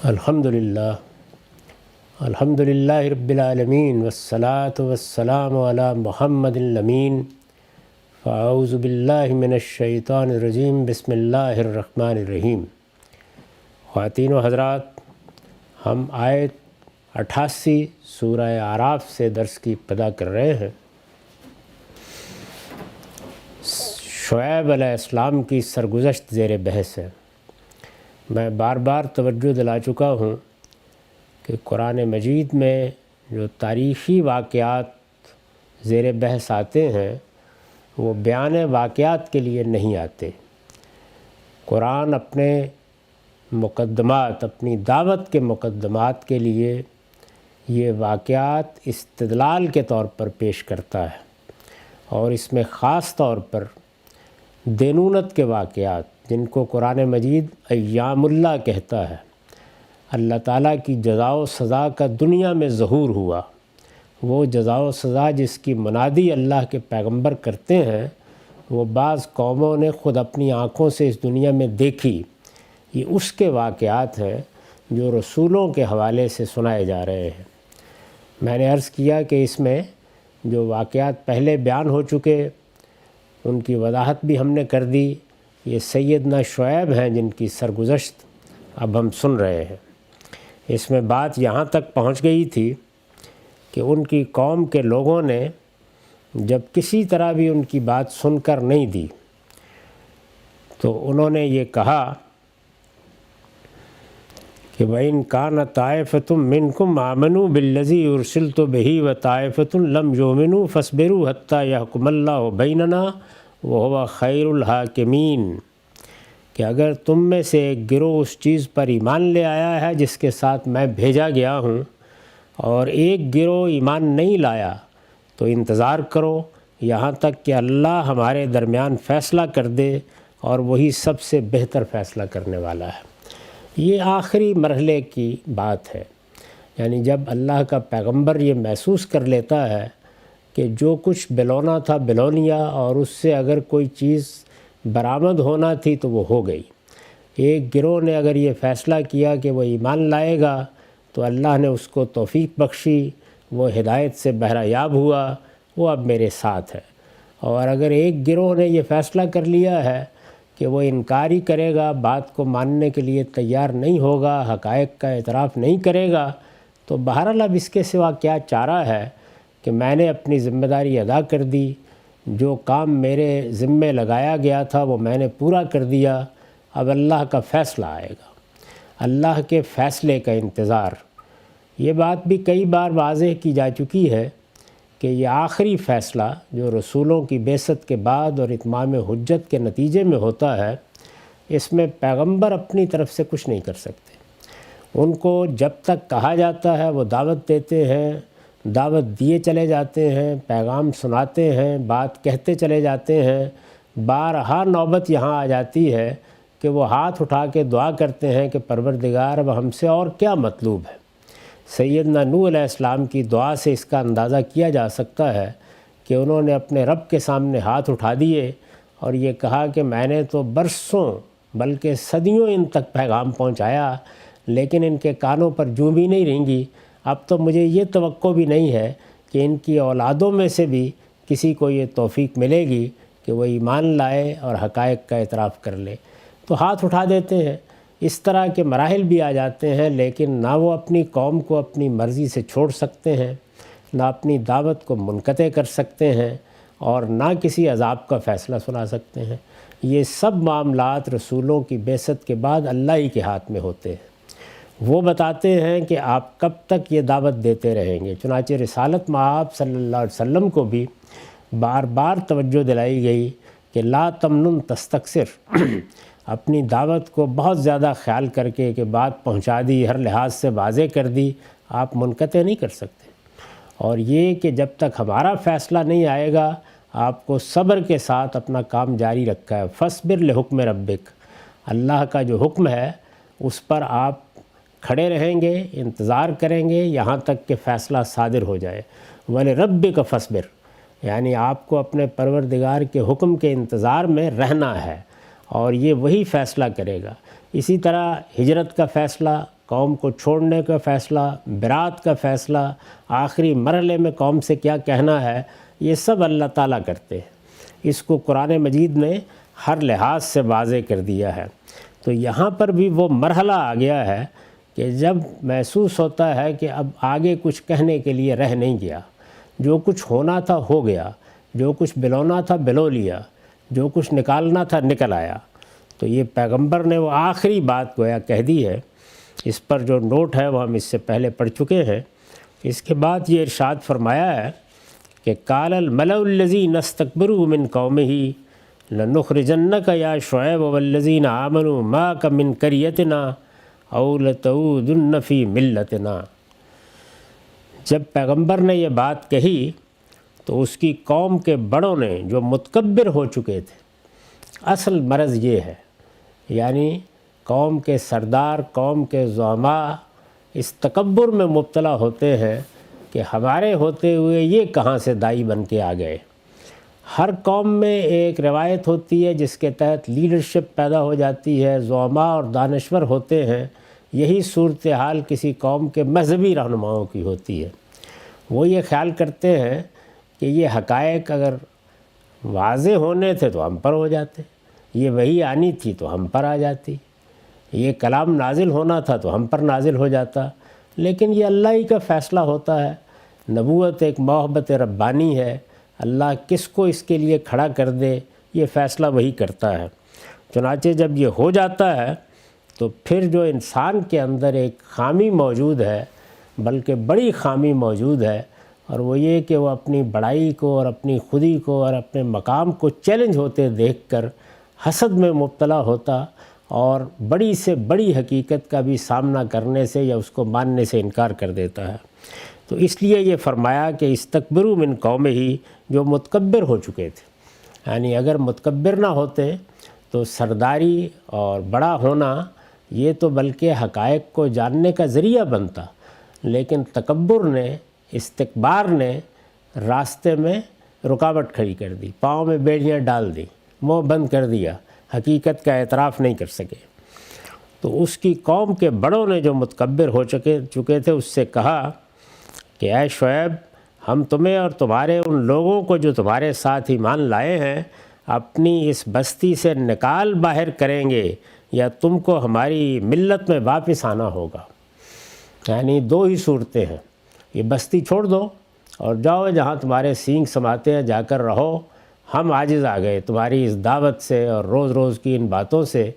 الحمدللہ رب العالمین والصلاة والسلام علی محمد الامین فاعوذ باللہ من الشیطان الرجیم بسم اللہ الرحمن الرحیم۔ خواتین و حضرات، ہم آیت 88 سورہ اعراف سے درس کی ابتدا کر رہے ہیں۔ شعیب علیہ السلام کی سرگزشت زیر بحث ہے۔ میں بار بار توجہ دلا چکا ہوں کہ قرآن مجید میں جو تاریخی واقعات زیر بحث آتے ہیں وہ بیان واقعات کے لیے نہیں آتے۔ قرآن اپنے مقدمات، اپنی دعوت کے مقدمات کے لیے یہ واقعات استدلال کے طور پر پیش کرتا ہے، اور اس میں خاص طور پر دینونت کے واقعات، جن کو قرآن مجید ایام اللہ کہتا ہے، اللہ تعالیٰ کی جزا و سزا کا دنیا میں ظہور ہوا، وہ جزا و سزا جس کی منادی اللہ کے پیغمبر کرتے ہیں، وہ بعض قوموں نے خود اپنی آنکھوں سے اس دنیا میں دیکھی۔ یہ اس کے واقعات ہیں جو رسولوں کے حوالے سے سنائے جا رہے ہیں۔ میں نے عرض کیا کہ اس میں جو واقعات پہلے بیان ہو چکے ان کی وضاحت بھی ہم نے کر دی۔ یہ سیدنا شعیب ہیں جن کی سرگزشت اب ہم سن رہے ہیں۔ اس میں بات یہاں تک پہنچ گئی تھی کہ ان کی قوم کے لوگوں نے جب کسی طرح بھی ان کی بات سن کر نہیں دی تو انہوں نے یہ کہا کہ وَإِن كَانَ طَائِفَةٌ مِّنكُمْ آمَنُوا بِالَّذِي أُرْسِلْتُ بِهِ وَطَائِفَةٌ لَمْ يُؤْمِنُوا فَاصْبِرُوا حَتَّى يَحْكُمَ اللَّهُ بَيْنَنَا وَهُوَ خَيْرُ الْحَاكِمِينَ، کہ اگر تم میں سے ایک گروہ اس چیز پر ایمان لے آیا ہے جس کے ساتھ میں بھیجا گیا ہوں، اور ایک گروہ ایمان نہیں لایا، تو انتظار کرو یہاں تک کہ اللہ ہمارے درمیان فیصلہ کر دے، اور وہی سب سے بہتر فیصلہ کرنے والا ہے۔ یہ آخری مرحلے کی بات ہے، یعنی جب اللہ کا پیغمبر یہ محسوس کر لیتا ہے کہ جو کچھ بلونا تھا بلو لیا، اور اس سے اگر کوئی چیز برآمد ہونا تھی تو وہ ہو گئی۔ ایک گروہ نے اگر یہ فیصلہ کیا کہ وہ ایمان لائے گا تو اللہ نے اس کو توفیق بخشی، وہ ہدایت سے بہرہ یاب ہوا، وہ اب میرے ساتھ ہے۔ اور اگر ایک گروہ نے یہ فیصلہ کر لیا ہے کہ وہ انکار ہی کرے گا، بات کو ماننے کے لیے تیار نہیں ہوگا، حقائق کا اعتراف نہیں کرے گا، تو بہرحال اب اس کے سوا کیا چارہ ہے کہ میں نے اپنی ذمہ داری ادا کر دی، جو کام میرے ذمے لگایا گیا تھا وہ میں نے پورا کر دیا، اب اللہ کا فیصلہ آئے گا، اللہ کے فیصلے کا انتظار۔ یہ بات بھی کئی بار واضح کی جا چکی ہے کہ یہ آخری فیصلہ جو رسولوں کی بعثت کے بعد اور اتمام حجت کے نتیجے میں ہوتا ہے، اس میں پیغمبر اپنی طرف سے کچھ نہیں کر سکتے۔ ان کو جب تک کہا جاتا ہے وہ دعوت دیتے ہیں، دعوت دیے چلے جاتے ہیں، پیغام سناتے ہیں، بات کہتے چلے جاتے ہیں۔ بارہا نوبت یہاں آ جاتی ہے کہ وہ ہاتھ اٹھا کے دعا کرتے ہیں کہ پروردگار اب ہم سے اور کیا مطلوب ہے۔ سیدنا نوح علیہ السلام کی دعا سے اس کا اندازہ کیا جا سکتا ہے کہ انہوں نے اپنے رب کے سامنے ہاتھ اٹھا دیے اور یہ کہا کہ میں نے تو برسوں بلکہ صدیوں ان تک پیغام پہنچایا، لیکن ان کے کانوں پر جوں بھی نہیں رینگی۔ اب تو مجھے یہ توقع بھی نہیں ہے کہ ان کی اولادوں میں سے بھی کسی کو یہ توفیق ملے گی کہ وہ ایمان لائے اور حقائق کا اعتراف کر لے، تو ہاتھ اٹھا دیتے ہیں۔ اس طرح کے مراحل بھی آ جاتے ہیں، لیکن نہ وہ اپنی قوم کو اپنی مرضی سے چھوڑ سکتے ہیں، نہ اپنی دعوت کو منقطع کر سکتے ہیں، اور نہ کسی عذاب کا فیصلہ سنا سکتے ہیں۔ یہ سب معاملات رسولوں کی بعثت کے بعد اللہ ہی کے ہاتھ میں ہوتے ہیں۔ وہ بتاتے ہیں کہ آپ کب تک یہ دعوت دیتے رہیں گے۔ چنانچہ رسالت مآب صلی اللہ علیہ وسلم کو بھی بار بار توجہ دلائی گئی کہ لا تمنن تستکثر، اپنی دعوت کو بہت زیادہ خیال کر کے کہ بات پہنچا دی، ہر لحاظ سے واضح کر دی، آپ منقطع نہیں کر سکتے۔ اور یہ کہ جب تک ہمارا فیصلہ نہیں آئے گا آپ کو صبر کے ساتھ اپنا کام جاری رکھا ہے۔ فاصبر لحکم ربک، اللہ کا جو حکم ہے اس پر آپ کھڑے رہیں گے، انتظار کریں گے یہاں تک کہ فیصلہ صادر ہو جائے۔ وَلِرَبِّكَ فَاصْبِرْ، یعنی آپ کو اپنے پروردگار کے حکم کے انتظار میں رہنا ہے، اور یہ وہی فیصلہ کرے گا۔ اسی طرح ہجرت کا فیصلہ قوم کو چھوڑنے کا فیصلہ، برات کا فیصلہ، آخری مرحلے میں قوم سے کیا کہنا ہے، یہ سب اللہ تعالیٰ کرتے ہیں۔ اس کو قرآن مجید نے ہر لحاظ سے واضح کر دیا ہے۔ تو یہاں پر بھی وہ مرحلہ آ گیا ہے کہ جب محسوس ہوتا ہے کہ اب آگے کچھ کہنے کے لیے رہ نہیں گیا، جو کچھ ہونا تھا ہو گیا، جو کچھ بلونا تھا بلو لیا، جو کچھ نکالنا تھا نکل آیا۔ تو یہ پیغمبر نے وہ آخری بات گویا کہہ دی ہے۔ اس پر جو نوٹ ہے وہ ہم اس سے پہلے پڑھ چکے ہیں۔ اس کے بعد یہ ارشاد فرمایا ہے کہ قال الملأ الذین استکبروا من قومہ لنخرجنک یا شعیب والذین آمنوا معک من قریتنا او لتعودن فی ملتنا۔ جب پیغمبر نے یہ بات کہی تو اس کی قوم کے بڑوں نے جو متکبر ہو چکے تھے، اصل مرض یہ ہے، یعنی قوم کے سردار، قوم کے زعماء اس تکبر میں مبتلا ہوتے ہیں کہ ہمارے ہوتے ہوئے یہ کہاں سے دائی بن کے آ گئے۔ ہر قوم میں ایک روایت ہوتی ہے جس کے تحت لیڈرشپ پیدا ہو جاتی ہے، زعماء اور دانشور ہوتے ہیں۔ یہی صورتحال کسی قوم کے مذہبی رہنماؤں کی ہوتی ہے۔ وہ یہ خیال کرتے ہیں کہ یہ حقائق اگر واضح ہونے تھے تو ہم پر ہو جاتے، یہ وحی آنی تھی تو ہم پر آ جاتی، یہ کلام نازل ہونا تھا تو ہم پر نازل ہو جاتا۔ لیکن یہ اللہ ہی کا فیصلہ ہوتا ہے۔ نبوت ایک محبت ربانی ہے، اللہ کس کو اس کے لیے کھڑا کر دے یہ فیصلہ وہی کرتا ہے۔ چنانچہ جب یہ ہو جاتا ہے تو پھر جو انسان کے اندر ایک خامی موجود ہے، بلکہ بڑی خامی موجود ہے، اور وہ یہ کہ وہ اپنی بڑائی کو اور اپنی خودی کو اور اپنے مقام کو چیلنج ہوتے دیکھ کر حسد میں مبتلا ہوتا اور بڑی سے بڑی حقیقت کا بھی سامنا کرنے سے یا اس کو ماننے سے انکار کر دیتا ہے۔ تو اس لیے یہ فرمایا کہ استکبروا من قومہ، جو متکبر ہو چکے تھے۔ یعنی اگر متکبر نہ ہوتے تو سرداری اور بڑا ہونا یہ تو بلکہ حقائق کو جاننے کا ذریعہ بنتا، لیکن تکبر نے، استکبار نے راستے میں رکاوٹ کھڑی کر دی، پاؤں میں بیڑیاں ڈال دی، منہ بند کر دیا، حقیقت کا اعتراف نہیں کر سکے۔ تو اس کی قوم کے بڑوں نے جو متکبر ہو چکے تھے اس سے کہا کہ اے شعیب، ہم تمہیں اور تمہارے ان لوگوں کو جو تمہارے ساتھ ایمان لائے ہیں اپنی اس بستی سے نکال باہر کریں گے یا تم کو ہماری ملت میں واپس آنا ہوگا۔ یعنی دو ہی صورتیں ہیں، یہ بستی چھوڑ دو اور جاؤ جہاں تمہارے سینگ سماتے ہیں، جا کر رہو، ہم عاجز آ گئے تمہاری اس دعوت سے اور روز روز کی ان باتوں سے۔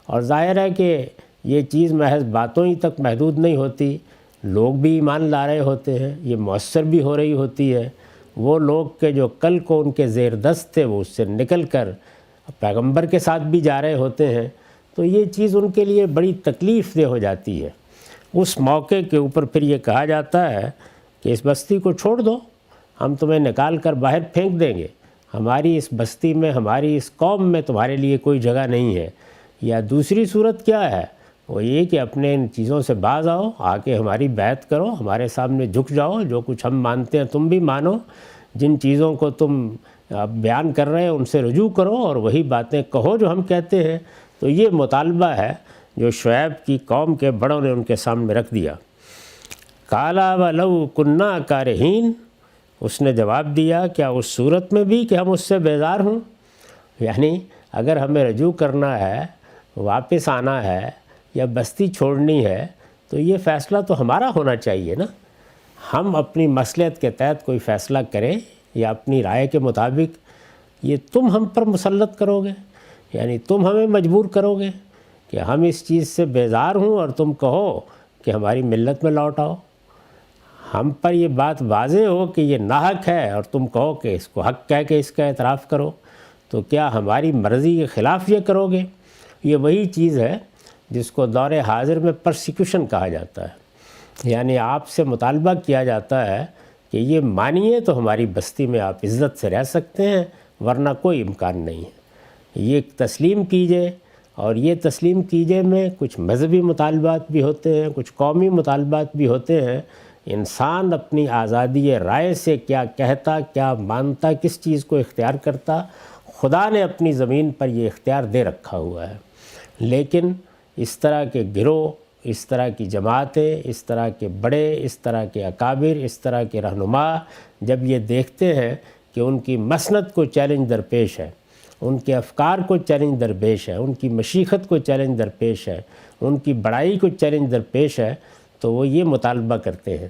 اور ظاہر ہے کہ یہ چیز محض باتوں ہی تک محدود نہیں ہوتی، لوگ بھی ایمان لا رہے ہوتے ہیں، یہ مؤثر بھی ہو رہی ہوتی ہے۔ وہ لوگ کے جو کل کو ان کے زیر دست تھے وہ اس سے نکل کر پیغمبر کے ساتھ بھی جا رہے ہوتے ہیں، تو یہ چیز ان کے لیے بڑی تکلیف دہ ہو جاتی ہے۔ اس موقع کے اوپر پھر یہ کہا جاتا ہے کہ اس بستی کو چھوڑ دو، ہم تمہیں نکال کر باہر پھینک دیں گے، ہماری اس بستی میں، ہماری اس قوم میں تمہارے لیے کوئی جگہ نہیں ہے۔ یا دوسری صورت کیا ہے، وہ یہ کہ اپنے ان چیزوں سے باز آؤ، آ کے ہماری بیعت کرو، ہمارے سامنے جھک جاؤ، جو کچھ ہم مانتے ہیں تم بھی مانو، جن چیزوں کو تم بیان کر رہے ہیں ان سے رجوع کرو اور وہی باتیں کہو جو ہم کہتے ہیں۔ تو یہ مطالبہ ہے جو شعیب کی قوم کے بڑوں نے ان کے سامنے رکھ دیا۔ قَالَ وَلَوْ كُنَّا كَارِهِينَ، اس نے جواب دیا کیا اس صورت میں بھی کہ ہم اس سے بیزار ہوں؟ یعنی اگر ہمیں رجوع کرنا ہے، واپس آنا ہے یا بستی چھوڑنی ہے تو یہ فیصلہ تو ہمارا ہونا چاہیے نا۔ ہم اپنی مصلحت کے تحت کوئی فیصلہ کریں یا اپنی رائے کے مطابق، یہ تم ہم پر مسلط کرو گے، یعنی تم ہمیں مجبور کرو گے کہ ہم اس چیز سے بیزار ہوں اور تم کہو کہ ہماری ملت میں لوٹ آؤ۔ ہم پر یہ بات واضح ہو کہ یہ ناحق ہے اور تم کہو کہ اس کو حق کہہ کے اس کا اعتراف کرو، تو کیا ہماری مرضی کے خلاف یہ کرو گے؟ یہ وہی چیز ہے جس کو دور حاضر میں پرسیکیوشن کہا جاتا ہے۔ یعنی آپ سے مطالبہ کیا جاتا ہے کہ یہ مانیے تو ہماری بستی میں آپ عزت سے رہ سکتے ہیں، ورنہ کوئی امکان نہیں ہے۔ یہ تسلیم کیجئے، اور یہ تسلیم کیجئے میں کچھ مذہبی مطالبات بھی ہوتے ہیں، کچھ قومی مطالبات بھی ہوتے ہیں۔ انسان اپنی آزادی رائے سے کیا کہتا، کیا مانتا، کس چیز کو اختیار کرتا، خدا نے اپنی زمین پر یہ اختیار دے رکھا ہوا ہے۔ لیکن اس طرح کے گروہ، اس طرح کی جماعتیں، اس طرح کے بڑے، اس طرح کے اکابر، اس طرح کے رہنما جب یہ دیکھتے ہیں کہ ان کی مسند کو چیلنج درپیش ہے، ان کے افکار کو چیلنج درپیش ہے، ان کی مشیخت کو چیلنج درپیش ہے، ان کی بڑائی کو چیلنج درپیش ہے، تو وہ یہ مطالبہ کرتے ہیں۔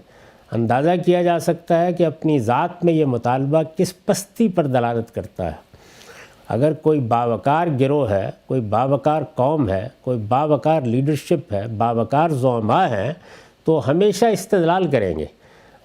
اندازہ کیا جا سکتا ہے کہ اپنی ذات میں یہ مطالبہ کس پستی پر دلالت کرتا ہے۔ اگر کوئی باوقار گروہ ہے، کوئی باوقار قوم ہے، کوئی باوقار لیڈرشپ ہے، باوقار زعماء ہیں، تو ہمیشہ استدلال کریں گے۔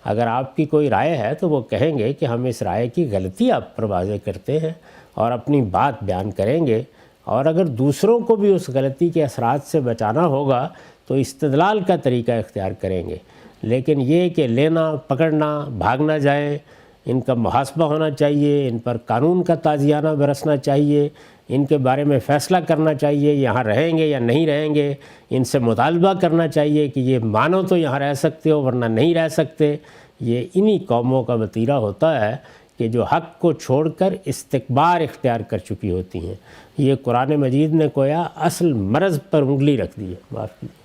اگر آپ کی کوئی رائے ہے تو وہ کہیں گے کہ ہم اس رائے کی غلطی آپ پر واضح کرتے ہیں اور اپنی بات بیان کریں گے، اور اگر دوسروں کو بھی اس غلطی کے اثرات سے بچانا ہوگا تو استدلال کا طریقہ اختیار کریں گے۔ لیکن یہ کہ لینا، پکڑنا، بھاگنا جائیں، ان کا محاسبہ ہونا چاہیے، ان پر قانون کا تازیانہ برسنا چاہیے، ان کے بارے میں فیصلہ کرنا چاہیے یہاں رہیں گے یا نہیں رہیں گے، ان سے مطالبہ کرنا چاہیے کہ یہ مانو تو یہاں رہ سکتے ہو ورنہ نہیں رہ سکتے، یہ انہی قوموں کا وتیرہ ہوتا ہے کہ جو حق کو چھوڑ کر استکبار اختیار کر چکی ہوتی ہیں۔ یہ قرآن مجید نے گویا اصل مرض پر انگلی رکھ دی ہے۔ معاف کیجیے۔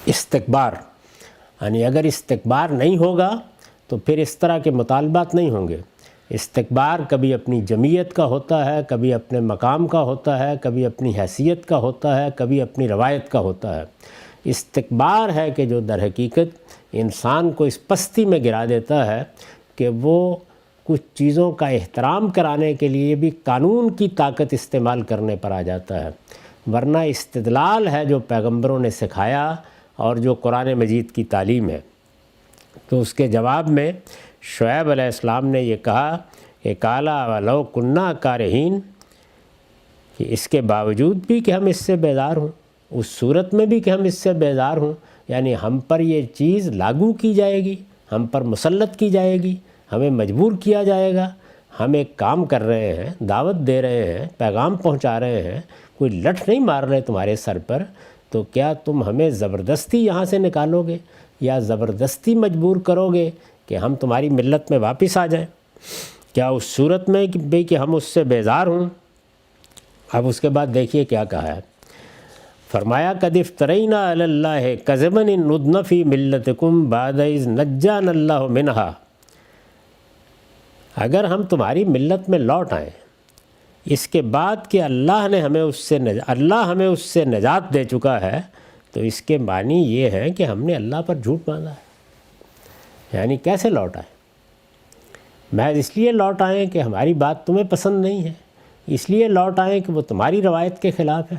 استکبار، یعنی اگر استکبار نہیں ہوگا تو پھر اس طرح کے مطالبات نہیں ہوں گے۔ استکبار کبھی اپنی جمعیت کا ہوتا ہے، کبھی اپنے مقام کا ہوتا ہے، کبھی اپنی حیثیت کا ہوتا ہے، کبھی اپنی روایت کا ہوتا ہے۔ استکبار ہے کہ جو در حقیقت انسان کو اس پستی میں گرا دیتا ہے کہ وہ کچھ چیزوں کا احترام کرانے کے لیے بھی قانون کی طاقت استعمال کرنے پر آ جاتا ہے، ورنہ استدلال ہے جو پیغمبروں نے سکھایا اور جو قرآن مجید کی تعلیم ہے۔ تو اس کے جواب میں شعیب علیہ السلام نے یہ کہا کہ کالا ولو کنہ کارہین، کہ اس کے باوجود بھی کہ ہم اس سے بیزار ہوں، اس صورت میں بھی کہ ہم اس سے بیزار ہوں، یعنی ہم پر یہ چیز لاگو کی جائے گی، ہم پر مسلط کی جائے گی، ہمیں مجبور کیا جائے گا، ہم ایک کام کر رہے ہیں، دعوت دے رہے ہیں، پیغام پہنچا رہے ہیں، کوئی لٹھ نہیں مار رہے تمہارے سر پر، تو کیا تم ہمیں زبردستی یہاں سے نکالو گے یا زبردستی مجبور کرو گے کہ ہم تمہاری ملت میں واپس آ جائیں؟ کیا اس صورت میں بھی کہ ہم اس سے بیزار ہوں؟ اب اس کے بعد دیکھیے کیا کہا ہے، فرمایا قد افترینا علی اللہ کذبا ان عدنا فی ملتکم بعد اذ نجانا اللہ منہا، اگر ہم تمہاری ملت میں لوٹ آئیں اس کے بعد کہ اللہ ہمیں اس سے نجات دے چکا ہے، تو اس کے معنی یہ ہے کہ ہم نے اللہ پر جھوٹ باندھا ہے۔ یعنی کیسے لوٹ آئیں؟ محض اس لیے لوٹ آئیں کہ ہماری بات تمہیں پسند نہیں ہے، اس لیے لوٹ آئیں کہ وہ تمہاری روایت کے خلاف ہے،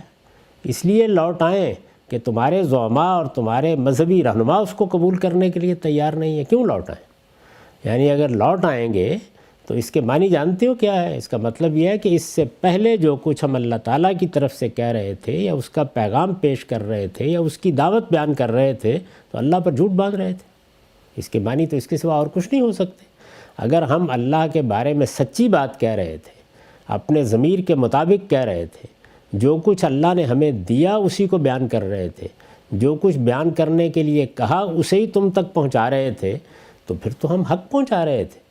اس لیے لوٹ آئیں کہ تمہارے زعماء اور تمہارے مذہبی رہنما اس کو قبول کرنے کے لیے تیار نہیں ہے، کیوں لوٹ آئیں؟ یعنی اگر لوٹ آئیں گے تو اس کے معنی جانتے ہو کیا ہے؟ اس کا مطلب یہ ہے کہ اس سے پہلے جو کچھ ہم اللہ تعالیٰ کی طرف سے کہہ رہے تھے یا اس کا پیغام پیش کر رہے تھے یا اس کی دعوت بیان کر رہے تھے تو اللہ پر جھوٹ باندھ رہے تھے۔ اس کے معنی تو اس کے سوا اور کچھ نہیں ہو سکتے۔ اگر ہم اللہ کے بارے میں سچی بات کہہ رہے تھے، اپنے ضمیر کے مطابق کہہ رہے تھے، جو کچھ اللہ نے ہمیں دیا اسی کو بیان کر رہے تھے، جو کچھ بیان کرنے کے لیے کہا اسے ہی تم تک پہنچا رہے تھے، تو پھر تو ہم حق پہنچا رہے تھے۔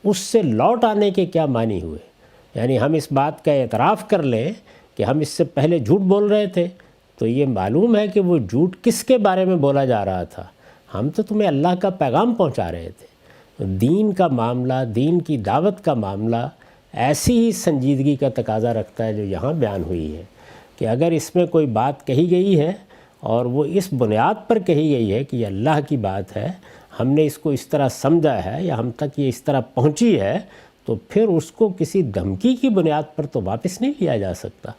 اس سے لوٹ آنے کے کیا معنی ہوئے؟ یعنی ہم اس بات کا اعتراف کر لیں کہ ہم اس سے پہلے جھوٹ بول رہے تھے، تو یہ معلوم ہے کہ وہ جھوٹ کس کے بارے میں بولا جا رہا تھا؟ ہم تو تمہیں اللہ کا پیغام پہنچا رہے تھے۔ دین کا معاملہ، دین کی دعوت کا معاملہ ایسی ہی سنجیدگی کا تقاضا رکھتا ہے جو یہاں بیان ہوئی ہے، کہ اگر اس میں کوئی بات کہی گئی ہے اور وہ اس بنیاد پر کہی گئی ہے کہ یہ اللہ کی بات ہے، ہم نے اس کو اس طرح سمجھا ہے یا ہم تک یہ اس طرح پہنچی ہے، تو پھر اس کو کسی دھمکی کی بنیاد پر تو واپس نہیں لیا جا سکتا۔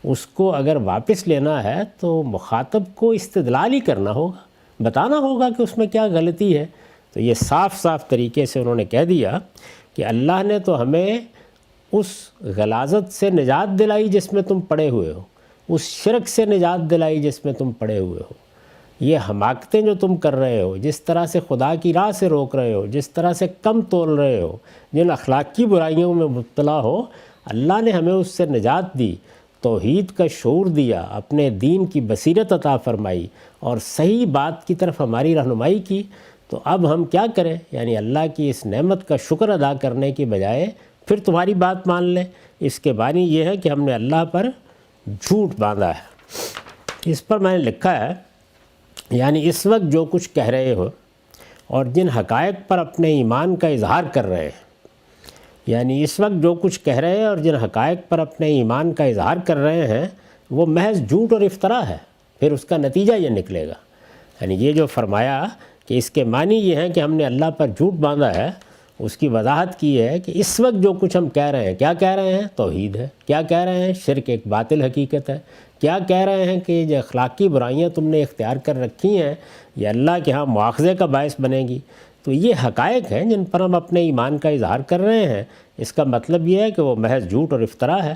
اس کو اگر واپس لینا ہے تو مخاطب کو استدلال ہی کرنا ہوگا، بتانا ہوگا کہ اس میں کیا غلطی ہے۔ تو یہ صاف صاف طریقے سے انہوں نے کہہ دیا کہ اللہ نے تو ہمیں اس غلاظت سے نجات دلائی جس میں تم پڑے ہوئے ہو، اس شرک سے نجات دلائی جس میں تم پڑے ہوئے ہو۔ یہ حماقتیں جو تم کر رہے ہو، جس طرح سے خدا کی راہ سے روک رہے ہو، جس طرح سے کم تول رہے ہو، جن اخلاقی برائیوں میں مبتلا ہو، اللہ نے ہمیں اس سے نجات دی، توحید کا شعور دیا، اپنے دین کی بصیرت عطا فرمائی اور صحیح بات کی طرف ہماری رہنمائی کی۔ تو اب ہم کیا کریں؟ یعنی اللہ کی اس نعمت کا شکر ادا کرنے کی بجائے پھر تمہاری بات مان لیں۔ اس کے معنی یہ ہے کہ ہم نے اللہ پر جھوٹ باندھا ہے۔ اس پر میں نے لکھا ہے یعنی اس وقت جو کچھ کہہ رہے ہو اور جن حقائق پر اپنے ایمان کا اظہار کر رہے ہیں، یعنی اس وقت جو کچھ کہہ رہے ہیں اور جن حقائق پر اپنے ایمان کا اظہار کر رہے ہیں وہ محض جھوٹ اور افطرا ہے، پھر اس کا نتیجہ یہ نکلے گا۔ یعنی یہ جو فرمایا کہ اس کے معنی یہ ہے کہ ہم نے اللہ پر جھوٹ باندھا ہے، اس کی وضاحت کی ہے کہ اس وقت جو کچھ ہم کہہ رہے ہیں، کیا کہہ رہے ہیں؟ توحید ہے۔ کیا کہہ رہے ہیں؟ شرک ایک باطل حقیقت ہے۔ کیا کہہ رہے ہیں کہ جو اخلاقی برائیاں تم نے اختیار کر رکھی ہیں یہ اللہ کے ہاں مواخذے کا باعث بنے گی۔ تو یہ حقائق ہیں جن پر ہم اپنے ایمان کا اظہار کر رہے ہیں، اس کا مطلب یہ ہے کہ وہ محض جھوٹ اور افطرا ہے۔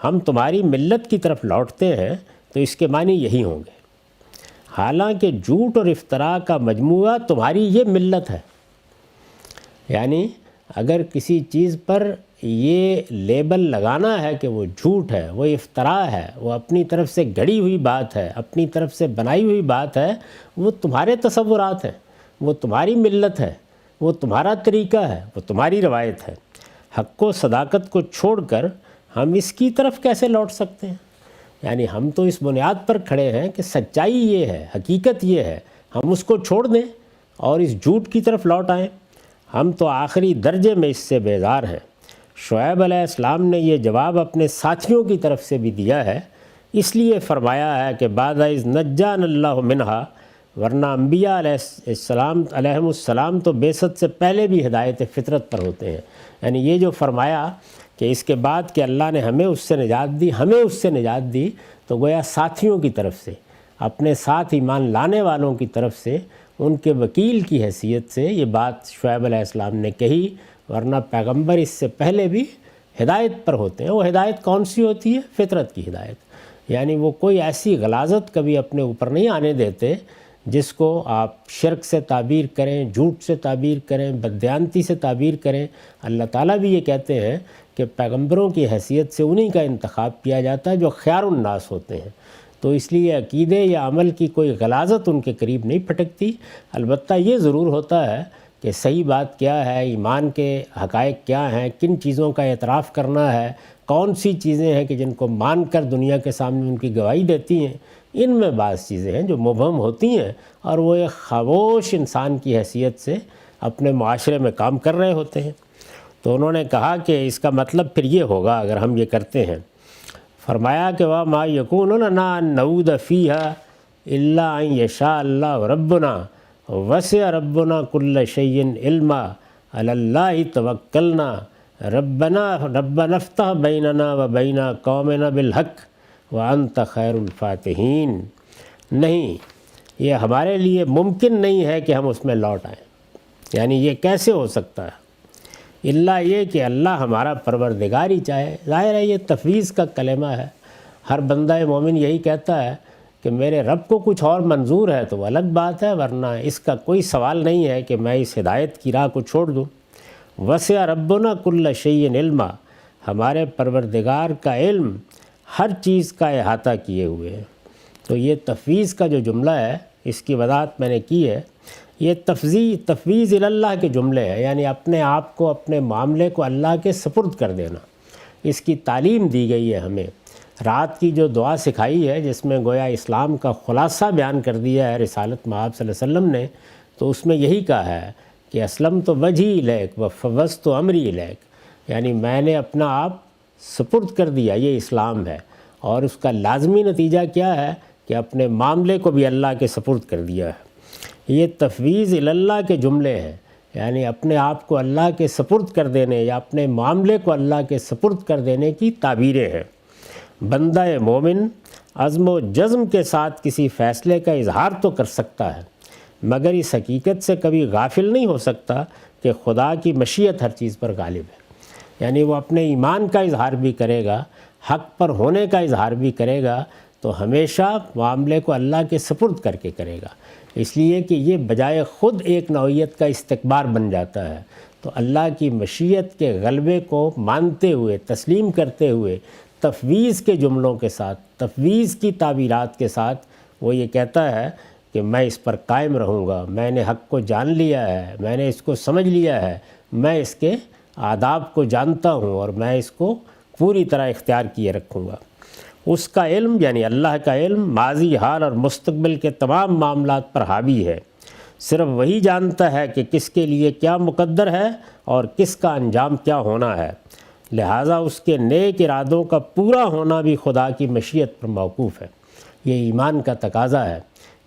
ہم تمہاری ملت کی طرف لوٹتے ہیں تو اس کے معنی یہی ہوں گے، حالانکہ جھوٹ اور افطرا کا مجموعہ تمہاری یہ ملت ہے۔ یعنی اگر کسی چیز پر یہ لیبل لگانا ہے کہ وہ جھوٹ ہے، وہ افطرا ہے، وہ اپنی طرف سے گڑھی ہوئی بات ہے، اپنی طرف سے بنائی ہوئی بات ہے، وہ تمہارے تصورات ہیں، وہ تمہاری ملت ہے، وہ تمہارا طریقہ ہے، وہ تمہاری روایت ہے۔ حق و صداقت کو چھوڑ کر ہم اس کی طرف کیسے لوٹ سکتے ہیں؟ یعنی ہم تو اس بنیاد پر کھڑے ہیں کہ سچائی یہ ہے، حقیقت یہ ہے، ہم اس کو چھوڑ دیں اور اس جھوٹ کی طرف لوٹ آئیں۔ ہم تو آخری درجے میں اس سے بیزار ہیں۔ شعیب علیہ السلام نے یہ جواب اپنے ساتھیوں کی طرف سے بھی دیا ہے، اس لیے فرمایا ہے کہ بعد از نجان اللہ منہا، ورنہ انبیاء علیہم السلام تو بعثت سے پہلے بھی ہدایت فطرت پر ہوتے ہیں۔ یعنی یہ جو فرمایا کہ اس کے بعد کہ اللہ نے ہمیں اس سے نجات دی تو گویا ساتھیوں کی طرف سے، اپنے ساتھ ایمان لانے والوں کی طرف سے، ان کے وکیل کی حیثیت سے یہ بات شعیب علیہ السلام نے کہی، ورنہ پیغمبر اس سے پہلے بھی ہدایت پر ہوتے ہیں۔ وہ ہدایت کون سی ہوتی ہے؟ فطرت کی ہدایت۔ یعنی وہ کوئی ایسی غلاظت کبھی اپنے اوپر نہیں آنے دیتے جس کو آپ شرک سے تعبیر کریں، جھوٹ سے تعبیر کریں، بددیانتی سے تعبیر کریں۔ اللہ تعالیٰ بھی یہ کہتے ہیں کہ پیغمبروں کی حیثیت سے انہی کا انتخاب کیا جاتا ہے جو خیار الناس ہوتے ہیں۔ تو اس لیے عقیدے یا عمل کی کوئی غلاظت ان کے قریب نہیں پھٹکتی۔ البتہ یہ ضرور ہوتا ہے کہ صحیح بات کیا ہے، ایمان کے حقائق کیا ہیں، کن چیزوں کا اعتراف کرنا ہے، کون سی چیزیں ہیں کہ جن کو مان کر دنیا کے سامنے ان کی گواہی دیتی ہیں۔ ان میں بعض چیزیں ہیں جو مبہم ہوتی ہیں اور وہ ایک خاموش انسان کی حیثیت سے اپنے معاشرے میں کام کر رہے ہوتے ہیں۔ تو انہوں نے کہا کہ اس کا مطلب پھر یہ ہوگا اگر ہم یہ کرتے ہیں۔ فرمایا کہ وَمَا يَكُونُ لَنَا أَن نَّعُودَ فِيهَا إِلَّا أَن يَشَاءَ اللَّهُ رَبُّنَا وَسِعَ رَبُّنَا كُلَّ شَيْءٍ عِلْمًا عَلَى اللَّهِ تَوَكَّلْنَا رَبَّنَا افْتَحْ بَيْنَنَا وَبَيْنَ قَوْمِنَا بِالْحَقِّ وَأَنْتَ خَيْرُ الْفَاتِحِينَ۔ نہیں، یہ ہمارے لیے ممکن نہیں ہے کہ ہم اس میں لوٹ آئیں۔ یعنی یہ کیسے ہو سکتا ہے؟ اللہ یہ کہ اللہ ہمارا پروردگار ہی چاہے۔ ظاہر ہے یہ تفویض کا کلمہ ہے، ہر بندہ مومن یہی کہتا ہے کہ میرے رب کو کچھ اور منظور ہے تو وہ الگ بات ہے، ورنہ اس کا کوئی سوال نہیں ہے کہ میں اس ہدایت کی راہ کو چھوڑ دوں۔ وسع ربنا کل شیء علما، ہمارے پروردگار کا علم ہر چیز کا احاطہ کیے ہوئے ہے۔ تو یہ تفویض کا جو جملہ ہے اس کی وضاحت میں نے کی ہے، یہ تفویض اللہ کے جملے ہیں، یعنی اپنے آپ کو، اپنے معاملے کو اللہ کے سپرد کر دینا۔ اس کی تعلیم دی گئی ہے ہمیں۔ رات کی جو دعا سکھائی ہے جس میں گویا اسلام کا خلاصہ بیان کر دیا ہے رسالت مآب صلی اللہ علیہ وسلم نے، تو اس میں یہی کہا ہے کہ اسلمت وجہی الیک وفوضت امری الیک، یعنی میں نے اپنا آپ سپرد کر دیا، یہ اسلام ہے۔ اور اس کا لازمی نتیجہ کیا ہے کہ اپنے معاملے کو بھی اللہ کے سپرد کر دیا ہے۔ یہ تفویض اللہ کے جملے ہیں، یعنی اپنے آپ کو اللہ کے سپرد کر دینے یا اپنے معاملے کو اللہ کے سپرد کر دینے کی تعبیریں ہیں۔ بندہ مومن عزم و جزم کے ساتھ کسی فیصلے کا اظہار تو کر سکتا ہے، مگر اس حقیقت سے کبھی غافل نہیں ہو سکتا کہ خدا کی مشیت ہر چیز پر غالب ہے۔ یعنی وہ اپنے ایمان کا اظہار بھی کرے گا، حق پر ہونے کا اظہار بھی کرے گا، تو ہمیشہ معاملے کو اللہ کے سپرد کر کے کرے گا، اس لیے کہ یہ بجائے خود ایک نوعیت کا استکبار بن جاتا ہے۔ تو اللہ کی مشیت کے غلبے کو مانتے ہوئے، تسلیم کرتے ہوئے، تفویض کے جملوں کے ساتھ، تفویض کی تعبیرات کے ساتھ وہ یہ کہتا ہے کہ میں اس پر قائم رہوں گا، میں نے حق کو جان لیا ہے، میں نے اس کو سمجھ لیا ہے، میں اس کے آداب کو جانتا ہوں اور میں اس کو پوری طرح اختیار کیے رکھوں گا۔ اس کا علم یعنی اللہ کا علم ماضی، حال اور مستقبل کے تمام معاملات پر حاوی ہے۔ صرف وہی جانتا ہے کہ کس کے لیے کیا مقدر ہے اور کس کا انجام کیا ہونا ہے، لہٰذا اس کے نیک ارادوں کا پورا ہونا بھی خدا کی مشیت پر موقوف ہے۔ یہ ایمان کا تقاضا ہے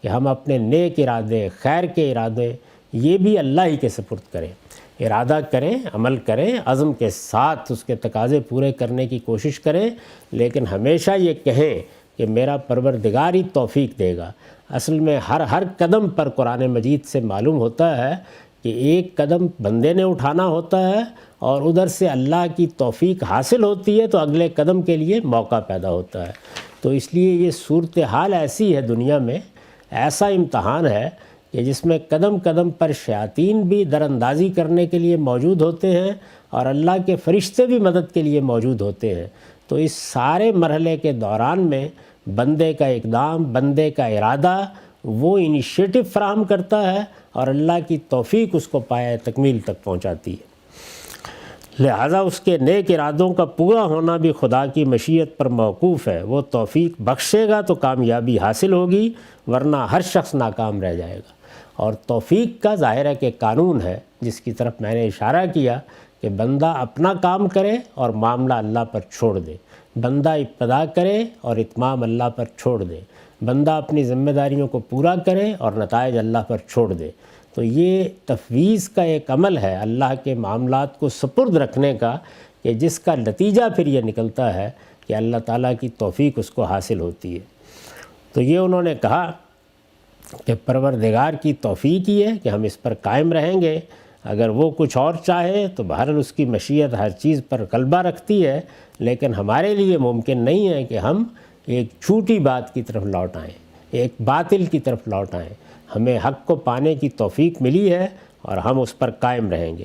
کہ ہم اپنے نیک ارادے، خیر کے ارادے یہ بھی اللہ ہی کے سپرد کریں، ارادہ کریں، عمل کریں، عزم کے ساتھ اس کے تقاضے پورے کرنے کی کوشش کریں، لیکن ہمیشہ یہ کہیں کہ میرا پروردگار ہی توفیق دے گا۔ اصل میں ہر قدم پر قرآن مجید سے معلوم ہوتا ہے کہ ایک قدم بندے نے اٹھانا ہوتا ہے اور ادھر سے اللہ کی توفیق حاصل ہوتی ہے تو اگلے قدم کے لیے موقع پیدا ہوتا ہے۔ تو اس لیے یہ صورتحال ایسی ہے دنیا میں، ایسا امتحان ہے کہ جس میں قدم قدم پر شیاطین بھی در اندازی کرنے کے لیے موجود ہوتے ہیں اور اللہ کے فرشتے بھی مدد کے لیے موجود ہوتے ہیں۔ تو اس سارے مرحلے کے دوران میں بندے کا اقدام، بندے کا ارادہ وہ انیشیٹو فراہم کرتا ہے اور اللہ کی توفیق اس کو پایہ تکمیل تک پہنچاتی ہے۔ لہٰذا اس کے نیک ارادوں کا پورا ہونا بھی خدا کی مشیت پر موقوف ہے۔ وہ توفیق بخشے گا تو کامیابی حاصل ہوگی، ورنہ ہر شخص ناکام رہ جائے گا۔ اور توفیق کا ظاہر ہے کہ قانون ہے جس کی طرف میں نے اشارہ کیا کہ بندہ اپنا کام کرے اور معاملہ اللہ پر چھوڑ دے، بندہ ابتدا کرے اور اتمام اللہ پر چھوڑ دے، بندہ اپنی ذمہ داریوں کو پورا کرے اور نتائج اللہ پر چھوڑ دے۔ تو یہ تفویض کا ایک عمل ہے اللہ کے معاملات کو سپرد رکھنے کا، کہ جس کا نتیجہ پھر یہ نکلتا ہے کہ اللہ تعالیٰ کی توفیق اس کو حاصل ہوتی ہے۔ تو یہ انہوں نے کہا کہ پروردگار کی توفیق ہی ہے کہ ہم اس پر قائم رہیں گے، اگر وہ کچھ اور چاہے تو بہرحال اس کی مشیت ہر چیز پر غلبہ رکھتی ہے، لیکن ہمارے لیے ممکن نہیں ہے کہ ہم ایک جھوٹی بات کی طرف لوٹ آئیں، ایک باطل کی طرف لوٹ آئیں۔ ہمیں حق کو پانے کی توفیق ملی ہے اور ہم اس پر قائم رہیں گے۔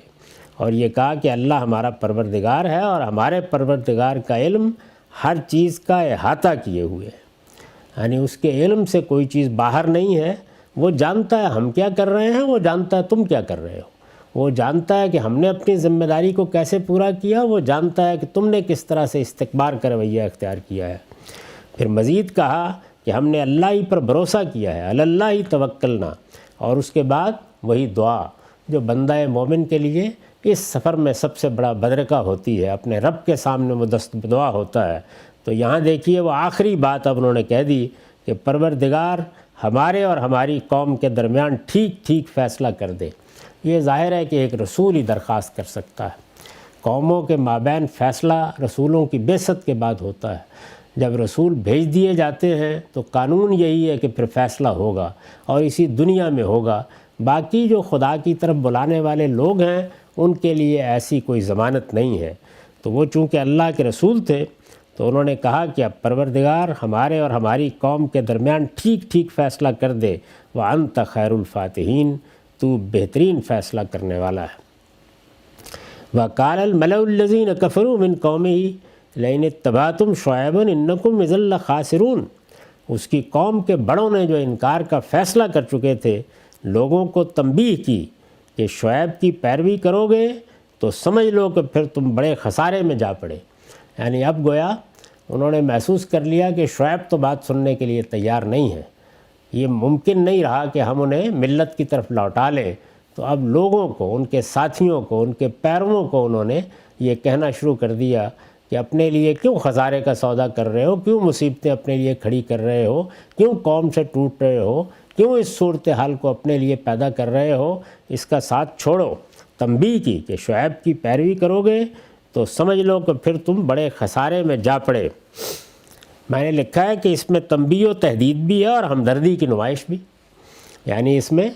اور یہ کہا کہ اللہ ہمارا پروردگار ہے اور ہمارے پروردگار کا علم ہر چیز کا احاطہ کیے ہوئے ہے، یعنی اس کے علم سے کوئی چیز باہر نہیں ہے۔ وہ جانتا ہے ہم کیا کر رہے ہیں، وہ جانتا ہے تم کیا کر رہے ہو، وہ جانتا ہے کہ ہم نے اپنی ذمہ داری کو کیسے پورا کیا، وہ جانتا ہے کہ تم نے کس طرح سے استکبار کا رویہ اختیار کیا ہے۔ پھر مزید کہا کہ ہم نے اللہ ہی پر بھروسہ کیا ہے، علی اللہ ہی توکلنا، اور اس کے بعد وہی دعا جو بندہ مومن کے لیے اس سفر میں سب سے بڑا بدرقہ ہوتی ہے، اپنے رب کے سامنے وہ دست دعا ہوتا ہے۔ تو یہاں دیکھیے وہ آخری بات اب انہوں نے کہہ دی کہ پروردگار ہمارے اور ہماری قوم کے درمیان ٹھیک ٹھیک فیصلہ کر دے۔ یہ ظاہر ہے کہ ایک رسول ہی درخواست کر سکتا ہے۔ قوموں کے مابین فیصلہ رسولوں کی بعثت کے بعد ہوتا ہے۔ جب رسول بھیج دیے جاتے ہیں تو قانون یہی ہے کہ پھر فیصلہ ہوگا اور اسی دنیا میں ہوگا۔ باقی جو خدا کی طرف بلانے والے لوگ ہیں ان کے لیے ایسی کوئی ضمانت نہیں ہے۔ تو وہ چونکہ اللہ کے رسول تھے تو انہوں نے کہا کہ اب پروردگار ہمارے اور ہماری قوم کے درمیان ٹھیک ٹھیک فیصلہ کر دے، وَأَنْتَ خَيْرُ الْفَاتِحِينَ، تو بہترین فیصلہ کرنے والا ہے۔ وَقَالَ الْمَلَأُ الَّذِينَ كَفَرُوا مِنْ قَوْمِهِ لَئِنِ اتَّبَعْتُمْ شُعَيْبًا إِنَّكُمْ إِذًا لَخَاسِرُونَ۔ اس کی قوم کے بڑوں نے جو انکار کا فیصلہ کر چکے تھے لوگوں کو تنبیہ کی کہ شعیب کی پیروی کرو گے تو سمجھ لو کہ پھر تم بڑے خسارے میں جا پڑے۔ یعنی اب گویا انہوں نے محسوس کر لیا کہ شعیب تو بات سننے کے لیے تیار نہیں ہے، یہ ممکن نہیں رہا کہ ہم انہیں ملت کی طرف لوٹا لیں۔ تو اب لوگوں کو، ان کے ساتھیوں کو، ان کے پیرووں کو انہوں نے یہ کہنا شروع کر دیا کہ اپنے لیے کیوں خسارے کا سودا کر رہے ہو، کیوں مصیبتیں اپنے لیے کھڑی کر رہے ہو، کیوں قوم سے ٹوٹ رہے ہو، کیوں اس صورتحال کو اپنے لیے پیدا کر رہے ہو، اس کا ساتھ چھوڑو۔ تنبیہ کی کہ شعیب کی پیروی کرو گے تو سمجھ لو کہ پھر تم بڑے خسارے میں جا پڑے۔ میں نے لکھا ہے کہ اس میں تنبیہ و تہدید بھی ہے اور ہمدردی کی نمائش بھی، یعنی اس میں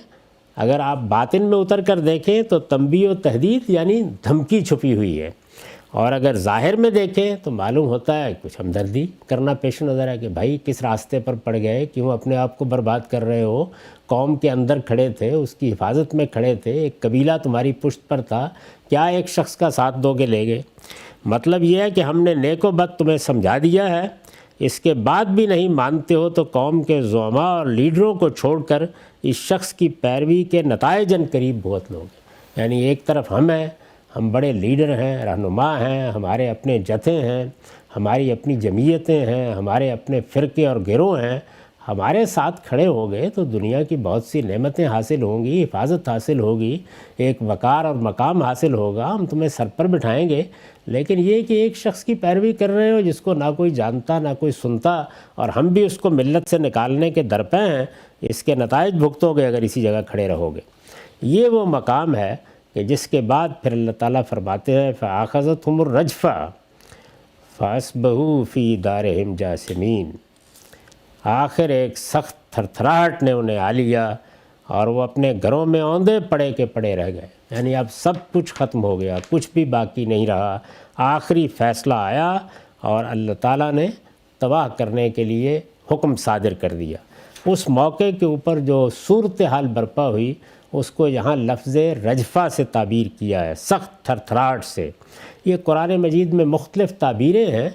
اگر آپ باطن میں اتر کر دیکھیں تو تنبیہ و تہدید یعنی دھمکی چھپی ہوئی ہے، اور اگر ظاہر میں دیکھیں تو معلوم ہوتا ہے کچھ ہمدردی کرنا پیش نظر ہے کہ بھائی کس راستے پر پڑ گئے، کیوں اپنے آپ کو برباد کر رہے ہو، قوم کے اندر کھڑے تھے، اس کی حفاظت میں کھڑے تھے، ایک قبیلہ تمہاری پشت پر تھا، کیا ایک شخص کا ساتھ دو گے لے گئے؟ مطلب یہ ہے کہ ہم نے نیک و بد تمہیں سمجھا دیا ہے، اس کے بعد بھی نہیں مانتے ہو تو قوم کے زعماء اور لیڈروں کو چھوڑ کر اس شخص کی پیروی کے نتائج ان قریب بھگت لو گے۔ یعنی ایک طرف ہم ہیں، ہم بڑے لیڈر ہیں، رہنما ہیں، ہمارے اپنے جتھے ہیں، ہماری اپنی جمعیتیں ہیں، ہمارے اپنے فرقے اور گروہ ہیں، ہمارے ساتھ کھڑے ہو گئے تو دنیا کی بہت سی نعمتیں حاصل ہوں گی، حفاظت حاصل ہوگی، ایک وقار اور مقام حاصل ہوگا، ہم تمہیں سر پر بٹھائیں گے۔ لیکن یہ کہ ایک شخص کی پیروی کر رہے ہو جس کو نہ کوئی جانتا نہ کوئی سنتا، اور ہم بھی اس کو ملت سے نکالنے کے درپے ہیں، اس کے نتائج بھگتو گے اگر اسی جگہ کھڑے رہو گے۔ یہ وہ مقام ہے کہ جس کے بعد پھر اللہ تعالیٰ فرماتے ہیں فَأَخَذَتْهُمُ الرَّجْفَةُ فَأَصْبَحُوا فِي دَارِهِمْ جَاثِمِينَ۔ آخر ایک سخت تھرتھراہٹ نے انہیں آ لیا اور وہ اپنے گھروں میں اوندے پڑے کے پڑے رہ گئے، یعنی اب سب کچھ ختم ہو گیا، کچھ بھی باقی نہیں رہا۔ آخری فیصلہ آیا اور اللہ تعالیٰ نے تباہ کرنے کے لیے حکم صادر کر دیا۔ اس موقع کے اوپر جو صورتحال برپا ہوئی اس کو یہاں لفظ رجفہ سے تعبیر کیا ہے، سخت تھرتھراہٹ سے۔ یہ قرآن مجید میں مختلف تعبیریں ہیں،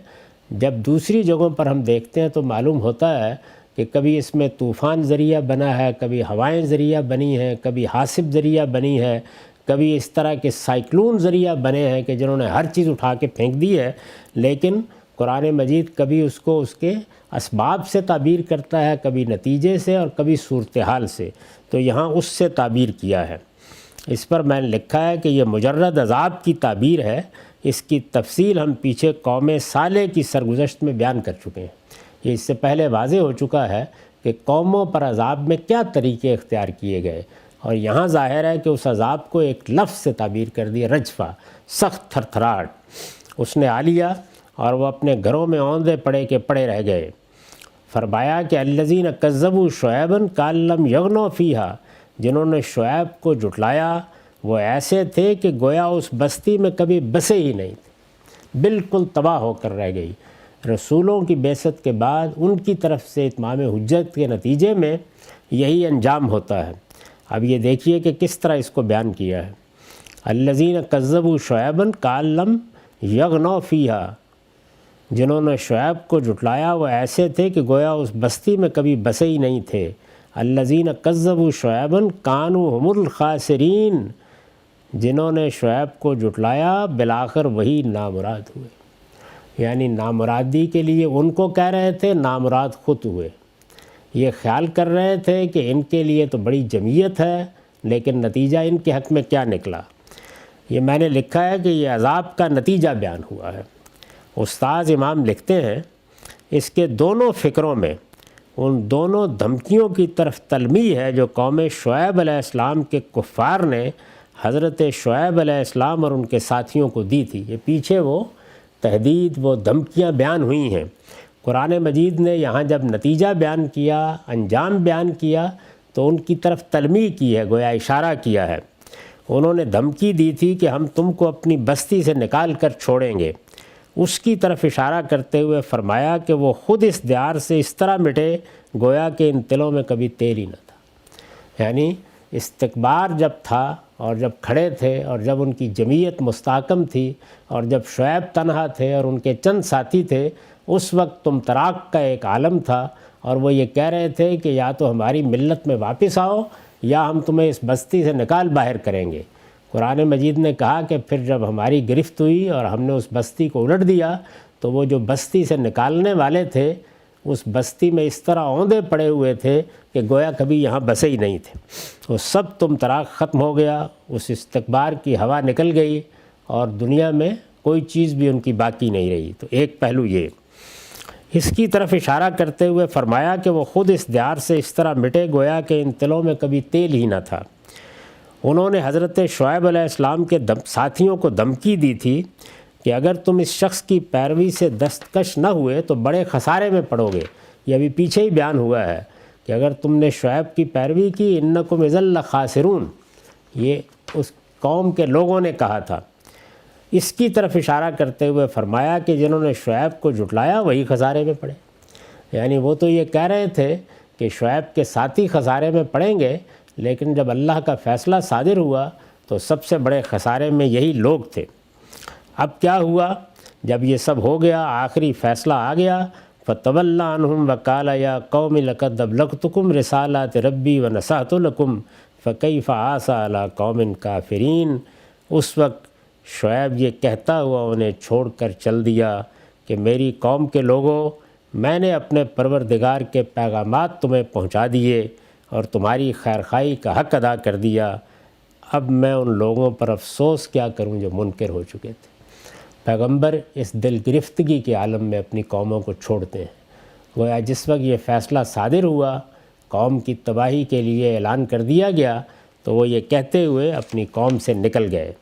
جب دوسری جگہوں پر ہم دیکھتے ہیں تو معلوم ہوتا ہے کہ کبھی اس میں طوفان ذریعہ بنا ہے، کبھی ہوائیں ذریعہ بنی ہیں، کبھی حاصب ذریعہ بنی ہے، کبھی اس طرح کے سائیکلون ذریعہ بنے ہیں کہ جنہوں نے ہر چیز اٹھا کے پھینک دی ہے۔ لیکن قرآن مجید کبھی اس کو اس کے اسباب سے تعبیر کرتا ہے، کبھی نتیجے سے اور کبھی صورتحال سے، تو یہاں اس سے تعبیر کیا ہے۔ اس پر میں نے لکھا ہے کہ یہ مجرد عذاب کی تعبیر ہے، اس کی تفصیل ہم پیچھے قوم صالح کی سرگزشت میں بیان کر چکے ہیں۔ یہ اس سے پہلے واضح ہو چکا ہے کہ قوموں پر عذاب میں کیا طریقے اختیار کیے گئے، اور یہاں ظاہر ہے کہ اس عذاب کو ایک لفظ سے تعبیر کر دیا، رجفہ، سخت تھرتھراہٹ اس نے آ لیا اور وہ اپنے گھروں میں اوندے پڑے کے پڑے رہ گئے۔ فرمایا کہ الذین کذبوا شعیبا کأن لم یغنوا فیہا، جنہوں نے شعیب کو جھٹلایا وہ ایسے تھے کہ گویا اس بستی میں کبھی بسے ہی نہیں تھے، بالکل تباہ ہو کر رہ گئی۔ رسولوں کی بعثت کے بعد ان کی طرف سے اتمام حجت کے نتیجے میں یہی انجام ہوتا ہے۔ اب یہ دیکھیے کہ کس طرح اس کو بیان کیا ہے۔ الذین کذبوا شعیبا کأن لم یغنوا فیہا، جنہوں نے شعیب کو جھٹلایا وہ ایسے تھے کہ گویا اس بستی میں کبھی بسے ہی نہیں تھے۔ الذین کذبوا شعیبا کانوا هم الخاسرین، جنہوں نے شعیب کو جھٹلایا بالآخر وہی نامراد ہوئے، یعنی نامرادی کے لیے ان کو کہہ رہے تھے، نامراد خود ہوئے۔ یہ خیال کر رہے تھے کہ ان کے لیے تو بڑی جمعیت ہے، لیکن نتیجہ ان کے حق میں کیا نکلا۔ یہ میں نے لکھا ہے کہ یہ عذاب کا نتیجہ بیان ہوا ہے۔ استاذ امام لکھتے ہیں اس کے دونوں فکروں میں ان دونوں دھمکیوں کی طرف تلمیح ہے جو قوم شعیب علیہ السلام کے کفار نے حضرت شعیب علیہ السلام اور ان کے ساتھیوں کو دی تھی۔ یہ پیچھے وہ تہدید، وہ دھمکیاں بیان ہوئی ہیں۔ قرآن مجید نے یہاں جب نتیجہ بیان کیا، انجام بیان کیا، تو ان کی طرف تلمیح کی ہے، گویا اشارہ کیا ہے۔ انہوں نے دھمکی دی تھی کہ ہم تم کو اپنی بستی سے نکال کر چھوڑیں گے، اس کی طرف اشارہ کرتے ہوئے فرمایا کہ وہ خود اس دیار سے اس طرح مٹے گویا کہ ان دلوں میں کبھی تیل ہی نہ تھا۔ یعنی استکبار جب تھا اور جب کھڑے تھے اور جب ان کی جمعیت مستحکم تھی اور جب شعیب تنہا تھے اور ان کے چند ساتھی تھے، اس وقت تم طراق کا ایک عالم تھا، اور وہ یہ کہہ رہے تھے کہ یا تو ہماری ملت میں واپس آؤ یا ہم تمہیں اس بستی سے نکال باہر کریں گے۔ قرآن مجید نے کہا کہ پھر جب ہماری گرفت ہوئی اور ہم نے اس بستی کو الٹ دیا تو وہ جو بستی سے نکالنے والے تھے اس بستی میں اس طرح اوندے پڑے ہوئے تھے کہ گویا کبھی یہاں بسے ہی نہیں تھے۔ وہ سب تم طراق ختم ہو گیا، اس استکبار کی ہوا نکل گئی اور دنیا میں کوئی چیز بھی ان کی باقی نہیں رہی۔ تو ایک پہلو یہ، اس کی طرف اشارہ کرتے ہوئے فرمایا کہ وہ خود اس دیار سے اس طرح مٹے گویا کہ ان تلوں میں کبھی تیل ہی نہ تھا۔ انہوں نے حضرت شعیب علیہ السلام کے ساتھیوں کو دھمکی دی تھی کہ اگر تم اس شخص کی پیروی سے دستکش نہ ہوئے تو بڑے خسارے میں پڑو گے۔ یہ ابھی پیچھے ہی بیان ہوا ہے کہ اگر تم نے شعیب کی پیروی کی انکم اذا لخاسرون، یہ اس قوم کے لوگوں نے کہا تھا۔ اس کی طرف اشارہ کرتے ہوئے فرمایا کہ جنہوں نے شعیب کو جھٹلایا وہی خسارے میں پڑے، یعنی وہ تو یہ کہہ رہے تھے کہ شعیب کے ساتھی خسارے میں پڑیں گے، لیکن جب اللہ کا فیصلہ صادر ہوا تو سب سے بڑے خسارے میں یہی لوگ تھے۔ اب کیا ہوا جب یہ سب ہو گیا، آخری فیصلہ آ گیا، فَتَوَلَّ عَنْهُمْ وَقَالَ يَا قَوْمِ لَقَدْ أَبْلَغْتُكُمْ رِسَالَاتِ رَبِّي وَنَصَحْتُ لَكُمْ فَكَيْفَ عَصَىٰ عَلَىٰ قَوْمٍ كَافِرِينَ۔ اس وقت شعیب یہ کہتا ہوا انہیں چھوڑ کر چل دیا کہ میری قوم کے لوگوں، میں نے اپنے پروردگار کے پیغامات تمہیں پہنچا دیے اور تمہاری خیرخواہی کا حق ادا کر دیا، اب میں ان لوگوں پر افسوس کیا کروں جو منکر ہو چکے تھے۔ پیغمبر اس دل گرفتگی کے عالم میں اپنی قوموں کو چھوڑتے ہیں۔ گویا جس وقت یہ فیصلہ صادر ہوا، قوم کی تباہی کے لیے اعلان کر دیا گیا، تو وہ یہ کہتے ہوئے اپنی قوم سے نکل گئے۔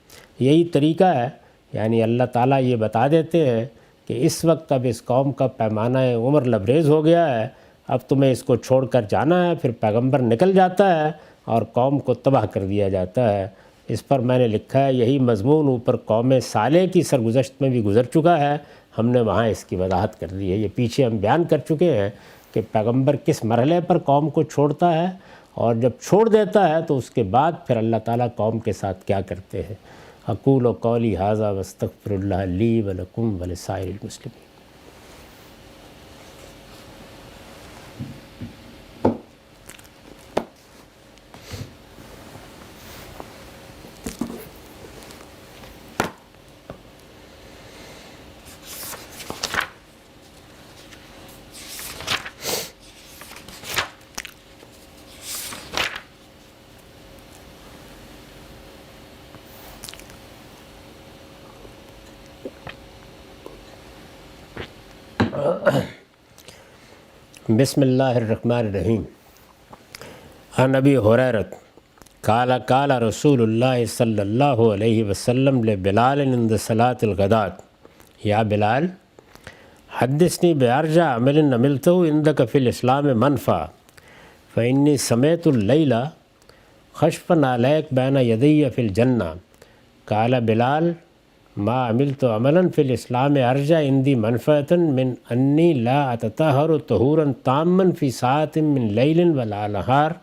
یہی طریقہ ہے، یعنی اللہ تعالیٰ یہ بتا دیتے ہیں کہ اس وقت اب اس قوم کا پیمانہ عمر لبریز ہو گیا ہے، اب تمہیں اس کو چھوڑ کر جانا ہے۔ پھر پیغمبر نکل جاتا ہے اور قوم کو تباہ کر دیا جاتا ہے۔ اس پر میں نے لکھا ہے یہی مضمون اوپر قوم صالح کی سرگزشت میں بھی گزر چکا ہے، ہم نے وہاں اس کی وضاحت کر دی ہے۔ یہ پیچھے ہم بیان کر چکے ہیں کہ پیغمبر کس مرحلے پر قوم کو چھوڑتا ہے، اور جب چھوڑ دیتا ہے تو اس کے بعد پھر اللہ تعالیٰ قوم کے ساتھ کیا کرتے ہیں۔ اقول قولی ھذا واستغفر اللہ لی ولکم ولسائر المسلمین۔ بسم اللہ الرحمن الرحیم۔ عن ابی ہریرۃ قال قال رسول اللہ صلی اللہ علیہ وسلم لبلال عند صلاۃ الغداۃ یا بلال حدثنی بأرجى عمل عملته عندك في الاسلام منفع فإني سمعت الليل خشفا عليك بين يدي في الجنة۔ قال بلال ما عملت عملا في الاسلام ارجى عندي منفعة من اني لا اتطهر طهورا تاما في ساعة من ليل ولا نهار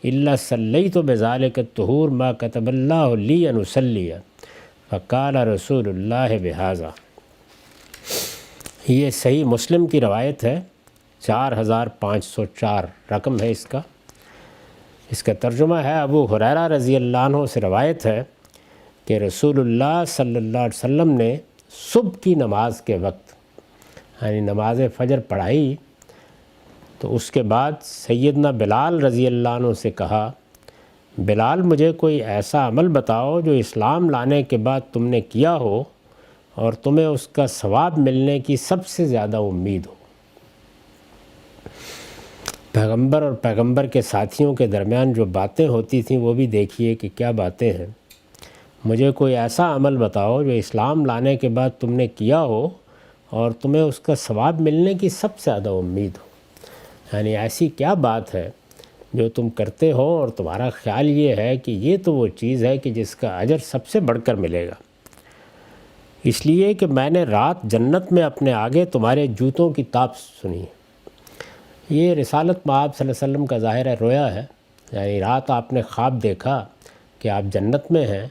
الا صليت بذلك الطهور ما كتب الله لي ان اصلي۔ فقال رسول الله بهذا۔ یہ صحیح مسلم کی روایت ہے، 4504 رقم ہے اس کا۔ اس کا ترجمہ ہے ابو ہریرہ رضی اللہ عنہ سے روایت ہے کہ رسول اللہ صلی اللہ علیہ وسلم نے صبح کی نماز کے وقت، یعنی نماز فجر پڑھائی، تو اس کے بعد سیدنا بلال رضی اللہ عنہ سے کہا، بلال مجھے کوئی ایسا عمل بتاؤ جو اسلام لانے کے بعد تم نے کیا ہو اور تمہیں اس کا ثواب ملنے کی سب سے زیادہ امید ہو۔ پیغمبر اور پیغمبر کے ساتھیوں کے درمیان جو باتیں ہوتی تھیں وہ بھی دیکھیے کہ کیا باتیں ہیں۔ مجھے کوئی ایسا عمل بتاؤ جو اسلام لانے کے بعد تم نے کیا ہو اور تمہیں اس کا ثواب ملنے کی سب سے زیادہ امید ہو۔ یعنی ایسی کیا بات ہے جو تم کرتے ہو اور تمہارا خیال یہ ہے کہ یہ تو وہ چیز ہے کہ جس کا اجر سب سے بڑھ کر ملے گا۔ اس لیے کہ میں نے رات جنت میں اپنے آگے تمہارے جوتوں کی تاپ سنی ہے۔ یہ رسالت مآب صلی اللہ علیہ وسلم کا ظاہر ہے رویا ہے، یعنی رات آپ نے خواب دیکھا کہ آپ جنت میں ہیں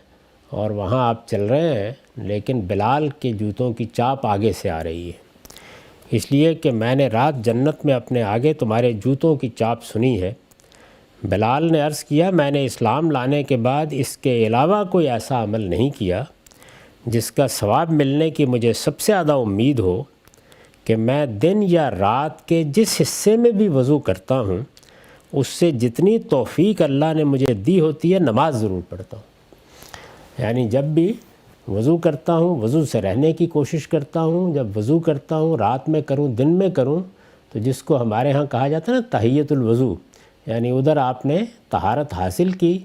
اور وہاں آپ چل رہے ہیں، لیکن بلال کے جوتوں کی چاپ آگے سے آ رہی ہے۔ اس لیے کہ میں نے رات جنت میں اپنے آگے تمہارے جوتوں کی چاپ سنی ہے۔ بلال نے عرض کیا، میں نے اسلام لانے کے بعد اس کے علاوہ کوئی ایسا عمل نہیں کیا جس کا ثواب ملنے کی مجھے سب سے زیادہ امید ہو کہ میں دن یا رات کے جس حصے میں بھی وضو کرتا ہوں اس سے جتنی توفیق اللہ نے مجھے دی ہوتی ہے نماز ضرور پڑھتا ہوں۔ یعنی جب بھی وضو کرتا ہوں وضو سے رہنے کی کوشش کرتا ہوں، جب وضو کرتا ہوں رات میں کروں دن میں کروں، تو جس کو ہمارے ہاں کہا جاتا ہے نا تحیۃ الوضو، یعنی ادھر آپ نے طہارت حاصل کی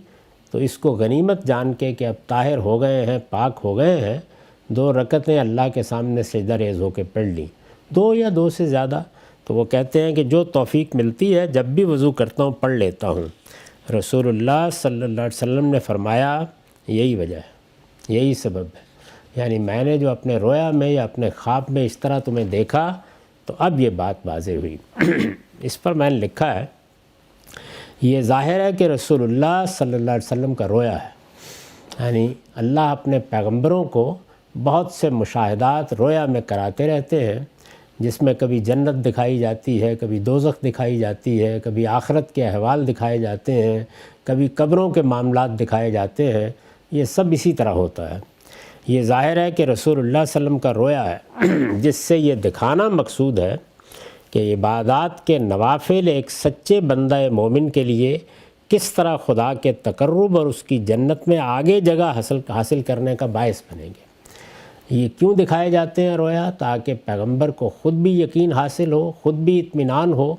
تو اس کو غنیمت جان کے کہ اب طاہر ہو گئے ہیں، پاک ہو گئے ہیں، 2 رکعتیں اللہ کے سامنے سجدہ ریز ہو کے پڑھ لیں، 2 یا 2 سے زیادہ۔ تو وہ کہتے ہیں کہ جو توفیق ملتی ہے جب بھی وضو کرتا ہوں پڑھ لیتا ہوں۔ رسول اللہ صلی اللہ علیہ وسلم نے فرمایا یہی وجہ ہے، یہی سبب ہے، یعنی میں نے جو اپنے رویا میں یا اپنے خواب میں اس طرح تمہیں دیکھا تو اب یہ بات واضح ہوئی۔ اس پر میں نے لکھا ہے یہ ظاہر ہے کہ رسول اللہ صلی اللہ علیہ وسلم کا رویا ہے، یعنی اللہ اپنے پیغمبروں کو بہت سے مشاہدات رویا میں کراتے رہتے ہیں، جس میں کبھی جنت دکھائی جاتی ہے، کبھی دوزخ دکھائی جاتی ہے، کبھی آخرت کے احوال دکھائے جاتے ہیں، کبھی قبروں کے معاملات دکھائے جاتے ہیں۔ یہ سب اسی طرح ہوتا ہے۔ یہ ظاہر ہے کہ رسول اللہ صلی اللہ علیہ وسلم کا رویا ہے جس سے یہ دکھانا مقصود ہے کہ عبادات کے نوافل ایک سچے بندہ مومن کے لیے کس طرح خدا کے تقرب اور اس کی جنت میں آگے جگہ حاصل کرنے کا باعث بنیں گے۔ یہ کیوں دکھائے جاتے ہیں رویا؟ تاکہ پیغمبر کو خود بھی یقین حاصل ہو، خود بھی اطمینان ہو۔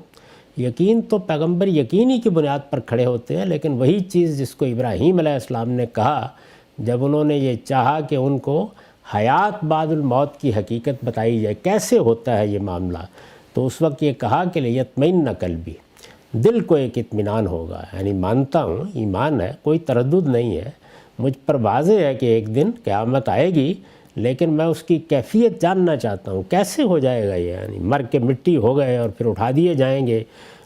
یقین تو پیغمبر یقینی کی بنیاد پر کھڑے ہوتے ہیں، لیکن وہی چیز جس کو ابراہیم علیہ السلام نے کہا جب انہوں نے یہ چاہا کہ ان کو حیات بعد الموت کی حقیقت بتائی جائے، کیسے ہوتا ہے یہ معاملہ، تو اس وقت یہ کہا کہ لیطمئن قلبی، دل کو ایک اطمینان ہوگا، یعنی مانتا ہوں، ایمان ہے، کوئی تردد نہیں ہے، مجھ پر واضح ہے کہ ایک دن قیامت آئے گی، لیکن میں اس کی کیفیت جاننا چاہتا ہوں، کیسے ہو جائے گا یہ، یعنی مر کے مٹی ہو گئے اور پھر اٹھا دیے جائیں گے،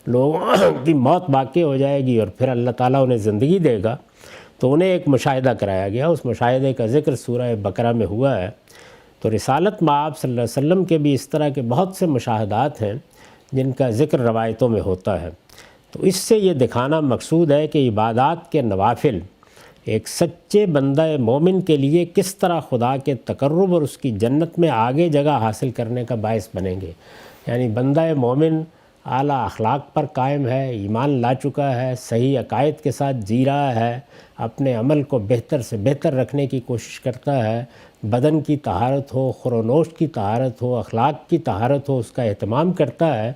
لوگوں کی موت واقع ہو جائے گی اور پھر اللہ تعالیٰ انہیں زندگی دے گا۔ تو انہیں ایک مشاہدہ کرایا گیا، اس مشاہدے کا ذکر سورہ بقرہ میں ہوا ہے۔ تو رسالت مآب صلی اللہ علیہ وسلم کے بھی اس طرح کے بہت سے مشاہدات ہیں جن کا ذکر روایتوں میں ہوتا ہے۔ تو اس سے یہ دکھانا مقصود ہے کہ عبادات کے نوافل ایک سچے بندہ مومن کے لیے کس طرح خدا کے تقرب اور اس کی جنت میں آگے جگہ حاصل کرنے کا باعث بنیں گے۔ یعنی بندہ مومن اعلیٰ اخلاق پر قائم ہے، ایمان لا چکا ہے، صحیح عقائد کے ساتھ جی رہا ہے، اپنے عمل کو بہتر سے بہتر رکھنے کی کوشش کرتا ہے، بدن کی طہارت ہو، خورونوش کی طہارت ہو، اخلاق کی طہارت ہو، اس کا اہتمام کرتا ہے۔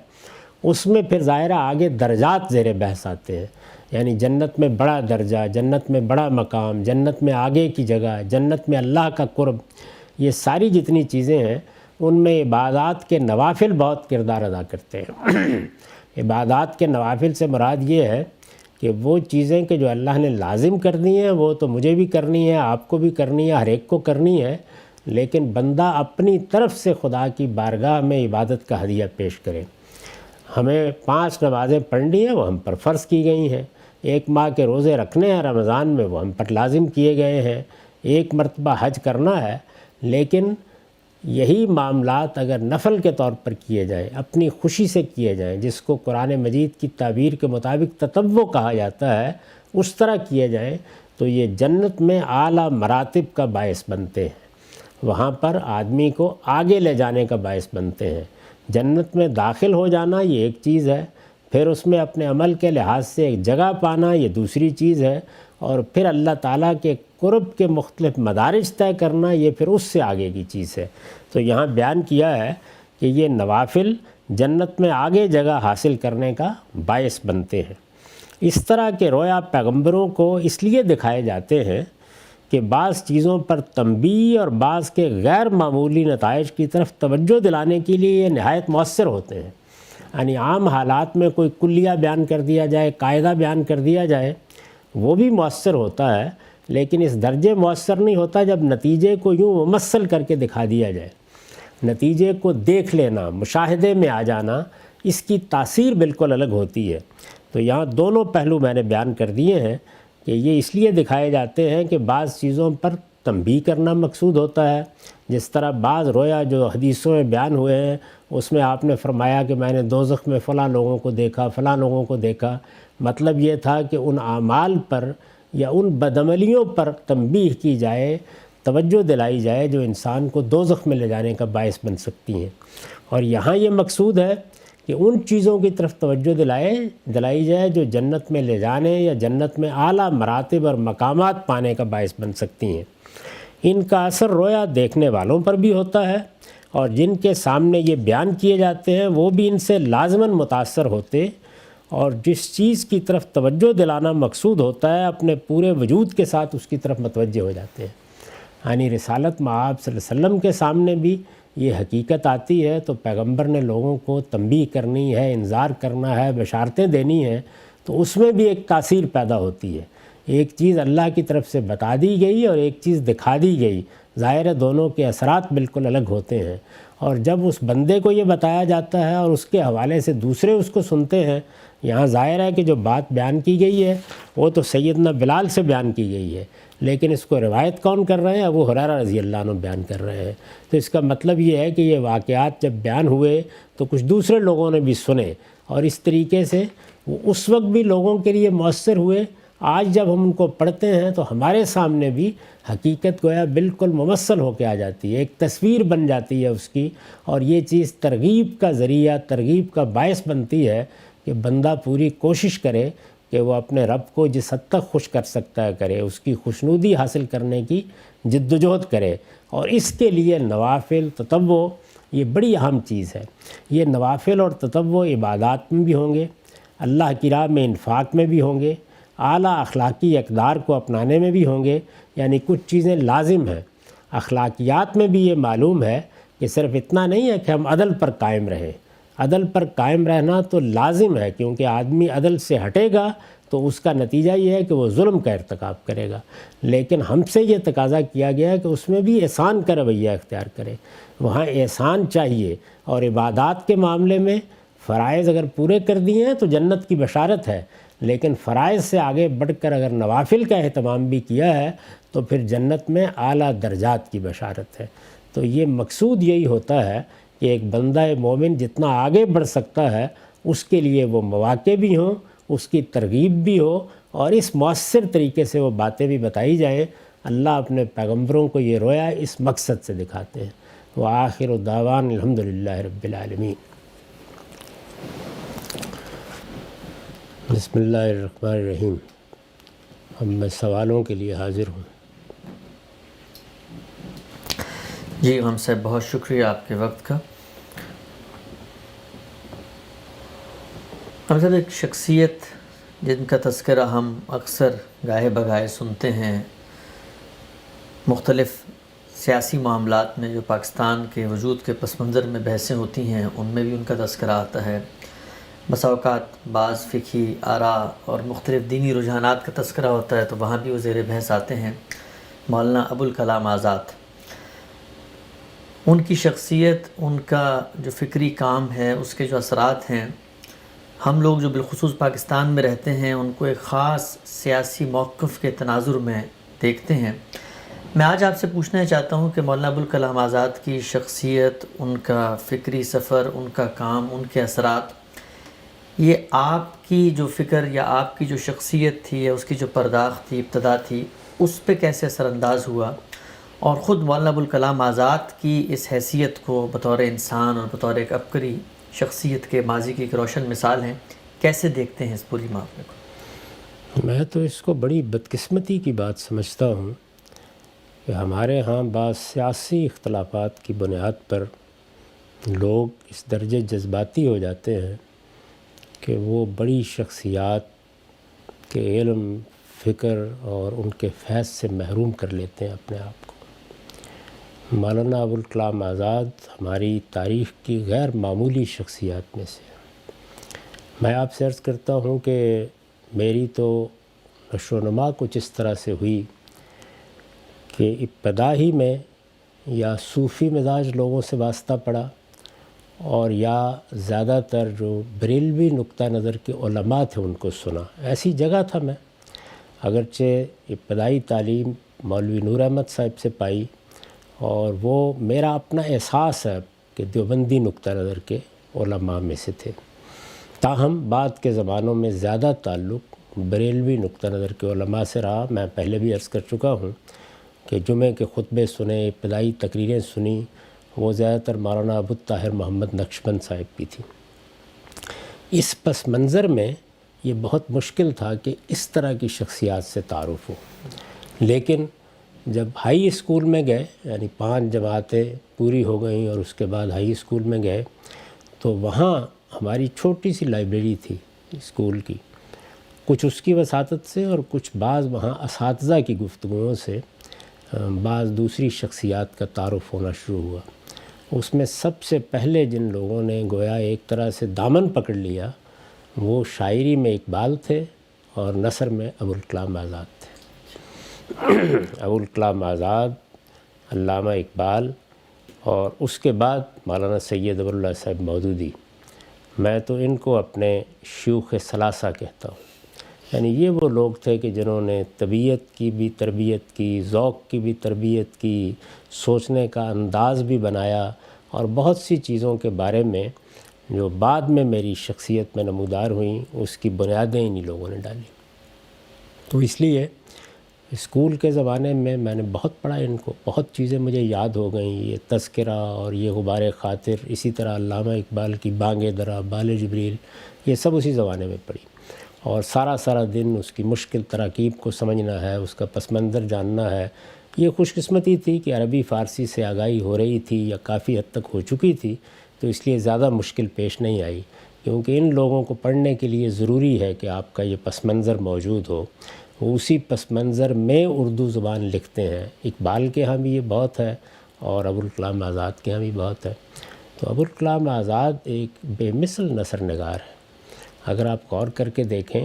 اس میں پھر ظاہرہ آگے درجات زیر بحث آتے ہیں، یعنی جنت میں بڑا درجہ، جنت میں بڑا مقام، جنت میں آگے کی جگہ، جنت میں اللہ کا قرب، یہ ساری جتنی چیزیں ہیں ان میں عبادات کے نوافل بہت کردار ادا کرتے ہیں۔ عبادات کے نوافل سے مراد یہ ہے کہ وہ چیزیں کہ جو اللہ نے لازم کر دی ہیں وہ تو مجھے بھی کرنی ہے، آپ کو بھی کرنی ہے، ہر ایک کو کرنی ہے، لیکن بندہ اپنی طرف سے خدا کی بارگاہ میں عبادت کا ہدیہ پیش کرے۔ ہمیں 5 نمازیں پڑھنی ہیں، وہ ہم پر فرض کی گئی ہیں، 1 ماہ کے روزے رکھنے ہیں رمضان میں، وہ ہم پر لازم کیے گئے ہیں، 1 مرتبہ حج کرنا ہے، لیکن یہی معاملات اگر نفل کے طور پر کیے جائیں، اپنی خوشی سے کیے جائیں، جس کو قرآن مجید کی تعبیر کے مطابق تطوع کہا جاتا ہے، اس طرح کیے جائیں تو یہ جنت میں اعلیٰ مراتب کا باعث بنتے ہیں، وہاں پر آدمی کو آگے لے جانے کا باعث بنتے ہیں۔ جنت میں داخل ہو جانا یہ ایک چیز ہے، پھر اس میں اپنے عمل کے لحاظ سے ایک جگہ پانا یہ دوسری چیز ہے، اور پھر اللہ تعالیٰ کے قرب کے مختلف مدارج طے کرنا یہ پھر اس سے آگے کی چیز ہے۔ تو یہاں بیان کیا ہے کہ یہ نوافل جنت میں آگے جگہ حاصل کرنے کا باعث بنتے ہیں۔ اس طرح کے رویا پیغمبروں کو اس لیے دکھائے جاتے ہیں کہ بعض چیزوں پر تنبیہ اور بعض کے غیر معمولی نتائج کی طرف توجہ دلانے کے لیے یہ نہایت مؤثر ہوتے ہیں۔ یعنی عام حالات میں کوئی کلیہ بیان کر دیا جائے، قاعدہ بیان کر دیا جائے، وہ بھی مؤثر ہوتا ہے، لیکن اس درجے مؤثر نہیں ہوتا جب نتیجے کو یوں ممثل کر کے دکھا دیا جائے۔ نتیجے کو دیکھ لینا، مشاہدے میں آ جانا، اس کی تاثیر بالکل الگ ہوتی ہے۔ تو یہاں دونوں پہلو میں نے بیان کر دیے ہیں کہ یہ اس لیے دکھائے جاتے ہیں کہ بعض چیزوں پر تنبیہ کرنا مقصود ہوتا ہے، جس طرح بعض رویا جو حدیثوں میں بیان ہوئے ہیں اس میں آپ نے فرمایا کہ میں نے دوزخ میں فلاں لوگوں کو دیکھا، فلاں لوگوں کو دیکھا، مطلب یہ تھا کہ ان اعمال پر یا ان بدعملیوں پر تنبیہ کی جائے، توجہ دلائی جائے جو انسان کو دوزخ میں لے جانے کا باعث بن سکتی ہیں۔ اور یہاں یہ مقصود ہے کہ ان چیزوں کی طرف توجہ دلائی جائے جو جنت میں لے جانے یا جنت میں اعلیٰ مراتب اور مقامات پانے کا باعث بن سکتی ہیں۔ ان کا اثر رویا دیکھنے والوں پر بھی ہوتا ہے، اور جن کے سامنے یہ بیان کیے جاتے ہیں وہ بھی ان سے لازماً متاثر ہوتے، اور جس چیز کی طرف توجہ دلانا مقصود ہوتا ہے اپنے پورے وجود کے ساتھ اس کی طرف متوجہ ہو جاتے ہیں۔ یعنی رسالت مآب صلی اللہ علیہ وسلم کے سامنے بھی یہ حقیقت آتی ہے تو پیغمبر نے لوگوں کو تنبیہ کرنی ہے، انذار کرنا ہے، بشارتیں دینی ہیں، تو اس میں بھی ایک تاثیر پیدا ہوتی ہے۔ ایک چیز اللہ کی طرف سے بتا دی گئی اور ایک چیز دکھا دی گئی، ظاہر ہے دونوں کے اثرات بالکل الگ ہوتے ہیں، اور جب اس بندے کو یہ بتایا جاتا ہے اور اس کے حوالے سے دوسرے اس کو سنتے ہیں، یہاں ظاہر ہے کہ جو بات بیان کی گئی ہے وہ تو سیدنا بلال سے بیان کی گئی ہے، لیکن اس کو روایت کون کر رہے ہیں؟ ابو ہریرہ رضی اللہ عنہ بیان کر رہے ہیں۔ تو اس کا مطلب یہ ہے کہ یہ واقعات جب بیان ہوئے تو کچھ دوسرے لوگوں نے بھی سنے، اور اس طریقے سے وہ اس وقت بھی لوگوں کے لیے مؤثر ہوئے، آج جب ہم ان کو پڑھتے ہیں تو ہمارے سامنے بھی حقیقت گویا بالکل ممثل ہو کے آ جاتی ہے، ایک تصویر بن جاتی ہے اس کی، اور یہ چیز ترغیب کا ذریعہ، ترغیب کا باعث بنتی ہے کہ بندہ پوری کوشش کرے کہ وہ اپنے رب کو جس حد تک خوش کر سکتا ہے کرے، اس کی خوشنودی حاصل کرنے کی جدوجہد کرے۔ اور اس کے لیے نوافل، تطوع یہ بڑی اہم چیز ہے۔ یہ نوافل اور تطوع عبادات میں بھی ہوں گے، اللہ کی راہ میں انفاق میں بھی ہوں گے، اعلیٰ اخلاقی اقدار کو اپنانے میں بھی ہوں گے، یعنی کچھ چیزیں لازم ہیں۔ اخلاقیات میں بھی یہ معلوم ہے کہ صرف اتنا نہیں ہے کہ ہم عدل پر قائم رہیں، عدل پر قائم رہنا تو لازم ہے، کیونکہ آدمی عدل سے ہٹے گا تو اس کا نتیجہ یہ ہے کہ وہ ظلم کا ارتکاب کرے گا، لیکن ہم سے یہ تقاضا کیا گیا ہے کہ اس میں بھی احسان کا رویہ اختیار کرے، وہاں احسان چاہیے۔ اور عبادات کے معاملے میں فرائض اگر پورے کر دیے ہیں تو جنت کی بشارت ہے، لیکن فرائض سے آگے بڑھ کر اگر نوافل کا اہتمام بھی کیا ہے تو پھر جنت میں اعلیٰ درجات کی بشارت ہے۔ تو یہ مقصود یہی ہوتا ہے کہ ایک بندہ مومن جتنا آگے بڑھ سکتا ہے اس کے لیے وہ مواقع بھی ہوں، اس کی ترغیب بھی ہو، اور اس مؤثر طریقے سے وہ باتیں بھی بتائی جائیں۔ اللہ اپنے پیغمبروں کو یہ رویا اس مقصد سے دکھاتے ہیں۔ وآخر دعوان الحمدللہ رب العالمین۔ بسم اللہ الرحمن الرحیم۔ اب میں سوالوں کے لیے حاضر ہوں۔ جی ہم صاحب بہت شکریہ آپ کے وقت کا۔ ہم صاحب ایک شخصیت جن کا تذکرہ ہم اکثر گاہے بگاہے سنتے ہیں، مختلف سیاسی معاملات میں جو پاکستان کے وجود کے پس منظر میں بحثیں ہوتی ہیں ان میں بھی ان کا تذکرہ آتا ہے، بسا اوقات بعض فقہی آراء اور مختلف دینی رجحانات کا تذکرہ ہوتا ہے تو وہاں بھی وہ زیر بحث آتے ہیں۔ مولانا ابوالکلام آزاد، ان کی شخصیت، ان کا جو فکری کام ہے، اس کے جو اثرات ہیں، ہم لوگ جو بالخصوص پاکستان میں رہتے ہیں ان کو ایک خاص سیاسی موقف کے تناظر میں دیکھتے ہیں۔ میں آج آپ سے پوچھنا چاہتا ہوں کہ مولانا ابوالکلام آزاد کی شخصیت، ان کا فکری سفر، ان کا کام، ان کے اثرات، یہ آپ کی جو فکر یا آپ کی جو شخصیت تھی یا اس کی جو پرداخت تھی، ابتدا تھی، اس پہ کیسے اثر انداز ہوا، اور خود مولانا ابوالکلام آزاد کی اس حیثیت کو بطور انسان اور بطور ایک عبقری شخصیت کے ماضی کی ایک روشن مثال ہیں، کیسے دیکھتے ہیں اس پوری معاملے کو؟ میں تو اس کو بڑی بدقسمتی کی بات سمجھتا ہوں کہ ہمارے ہاں بعض سیاسی اختلافات کی بنیاد پر لوگ اس درجے جذباتی ہو جاتے ہیں کہ وہ بڑی شخصیات کے علم، فکر اور ان کے فیض سے محروم کر لیتے ہیں اپنے آپ کو۔ مولانا ابوالکلام آزاد ہماری تاریخ کی غیر معمولی شخصیات میں سے ہیں۔ میں آپ سے عرض کرتا ہوں کہ میری تو نشو و نما کچھ اس طرح سے ہوئی کہ ابتدا ہی میں یا صوفی مزاج لوگوں سے واسطہ پڑا، اور یا زیادہ تر جو بریلوی نقطہ نظر کے علماء تھے ان کو سنا۔ ایسی جگہ تھا میں، اگرچہ ابتدائی تعلیم مولوی نور احمد صاحب سے پائی، اور وہ میرا اپنا احساس ہے کہ دیوبندی نقطہ نظر کے علماء میں سے تھے، تاہم بعد کے زمانوں میں زیادہ تعلق بریلوی نقطہ نظر کے علماء سے رہا۔ میں پہلے بھی عرض کر چکا ہوں کہ جمعے کے خطبے سنے، ابتدائی تقریریں سنی، وہ زیادہ تر مولانا ابوالطاہر محمد نقشبند صاحب کی تھیں۔ اس پس منظر میں یہ بہت مشکل تھا کہ اس طرح کی شخصیات سے تعارف ہو، لیکن جب ہائی اسکول میں گئے، یعنی 5 جماعتیں پوری ہو گئیں اور اس کے بعد ہائی اسکول میں گئے، تو وہاں ہماری چھوٹی سی لائبریری تھی اسکول کی، کچھ اس کی وساطت سے اور کچھ بعض وہاں اساتذہ کی گفتگوؤں سے بعض دوسری شخصیات کا تعارف ہونا شروع ہوا۔ اس میں سب سے پہلے جن لوگوں نے گویا ایک طرح سے دامن پکڑ لیا وہ شاعری میں اقبال تھے اور نثر میں ابوالکلام آزاد تھے۔ ابوالکلام آزاد، علامہ اقبال، اور اس کے بعد مولانا سید ابواللہ صاحب مودودی، میں تو ان کو اپنے شیوخ ثلاثہ کہتا ہوں۔ یعنی یہ وہ لوگ تھے کہ جنہوں نے طبیعت کی بھی تربیت کی، ذوق کی بھی تربیت کی، سوچنے کا انداز بھی بنایا، اور بہت سی چیزوں کے بارے میں جو بعد میں میری شخصیت میں نمودار ہوئیں اس کی بنیادیں انہی لوگوں نے ڈالی۔ تو اس لیے اسکول کے زمانے میں نے بہت پڑھا ان کو، بہت چیزیں مجھے یاد ہو گئیں، یہ تذکرہ اور یہ غبار خاطر، اسی طرح علامہ اقبال کی بانگ درا، بال جبریل، یہ سب اسی زمانے میں پڑھی، اور سارا دن اس کی مشکل تراکیب کو سمجھنا ہے، اس کا پس منظر جاننا ہے۔ یہ خوش قسمتی تھی کہ عربی فارسی سے آگاہی ہو رہی تھی یا کافی حد تک ہو چکی تھی، تو اس لیے زیادہ مشکل پیش نہیں آئی، کیونکہ ان لوگوں کو پڑھنے کے لیے ضروری ہے کہ آپ کا یہ پس منظر موجود ہو۔ وہ اسی پس منظر میں اردو زبان لکھتے ہیں۔ اقبال کے ہاں بھی یہ بہت ہے اور ابوالکلام آزاد کے ہاں بھی بہت ہے۔ تو ابوالکلام آزاد ایک بے مثل نثر نگار ہے۔ اگر آپ غور کر کے دیکھیں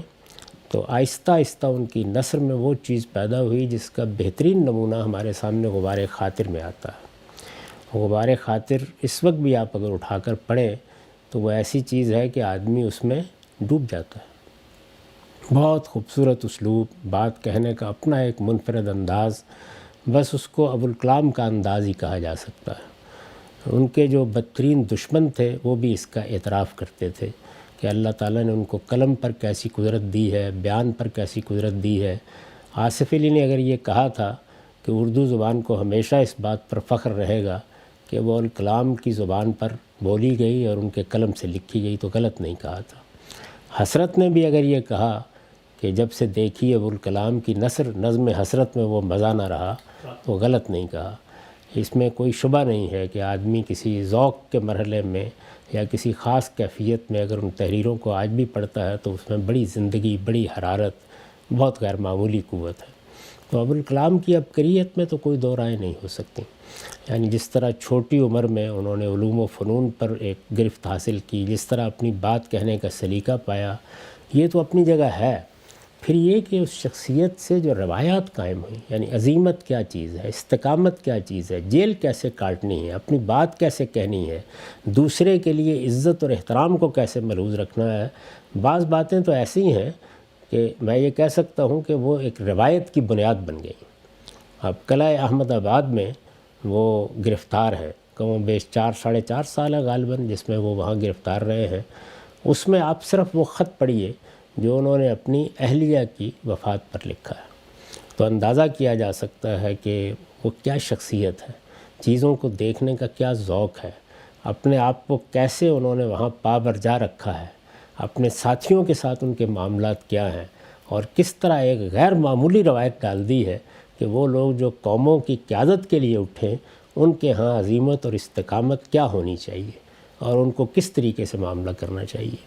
تو آہستہ آہستہ ان کی نثر میں وہ چیز پیدا ہوئی جس کا بہترین نمونہ ہمارے سامنے غبار خاطر میں آتا ہے۔ غبار خاطر اس وقت بھی آپ اگر اٹھا کر پڑھیں تو وہ ایسی چیز ہے کہ آدمی اس میں ڈوب جاتا ہے۔ بہت خوبصورت اسلوب، بات کہنے کا اپنا ایک منفرد انداز، بس اس کو ابوالکلام کا انداز ہی کہا جا سکتا ہے۔ ان کے جو بدترین دشمن تھے وہ بھی اس کا اعتراف کرتے تھے کہ اللہ تعالیٰ نے ان کو قلم پر کیسی قدرت دی ہے، بیان پر کیسی قدرت دی ہے۔ آصف علی نے اگر یہ کہا تھا کہ اردو زبان کو ہمیشہ اس بات پر فخر رہے گا کہ وہ الکلام کی زبان پر بولی گئی اور ان کے قلم سے لکھی گئی، تو غلط نہیں کہا تھا۔ حسرت نے بھی اگر یہ کہا کہ جب سے دیکھی ابوالکلام کی نثر، نظم حسرت میں وہ مزہ نہ رہا، تو غلط نہیں کہا۔ اس میں کوئی شبہ نہیں ہے کہ آدمی کسی ذوق کے مرحلے میں یا کسی خاص کیفیت میں اگر ان تحریروں کو آج بھی پڑھتا ہے تو اس میں بڑی زندگی، بڑی حرارت، بہت غیر معمولی قوت ہے۔ تو ابوالکلام کی عبقریت میں تو کوئی دو رائے نہیں ہو سکتی۔ یعنی جس طرح چھوٹی عمر میں انہوں نے علوم و فنون پر ایک گرفت حاصل کی، جس طرح اپنی بات کہنے کا سلیقہ پایا، یہ تو اپنی جگہ ہے۔ پھر یہ کہ اس شخصیت سے جو روایات قائم ہوئیں، یعنی عزیمت کیا چیز ہے، استقامت کیا چیز ہے، جیل کیسے کاٹنی ہے، اپنی بات کیسے کہنی ہے، دوسرے کے لیے عزت اور احترام کو کیسے ملحوظ رکھنا ہے، بعض باتیں تو ایسی ہیں کہ میں یہ کہہ سکتا ہوں کہ وہ ایک روایت کی بنیاد بن گئی۔ اب قلعہ احمد آباد میں وہ گرفتار ہیں، کم و بیش 4 ساڑھے 4 سال ہے غالباً جس میں وہ وہاں گرفتار رہے ہیں۔ اس میں آپ صرف وہ خط پڑھیے جو انہوں نے اپنی اہلیہ کی وفات پر لکھا ہے، تو اندازہ کیا جا سکتا ہے کہ وہ کیا شخصیت ہے، چیزوں کو دیکھنے کا کیا ذوق ہے، اپنے آپ کو کیسے انہوں نے وہاں پابرجا رکھا ہے، اپنے ساتھیوں کے ساتھ ان کے معاملات کیا ہیں، اور کس طرح ایک غیر معمولی روایت ڈال دی ہے کہ وہ لوگ جو قوموں کی قیادت کے لیے اٹھیں، ان کے ہاں عزیمت اور استقامت کیا ہونی چاہیے اور ان کو کس طریقے سے معاملہ کرنا چاہیے۔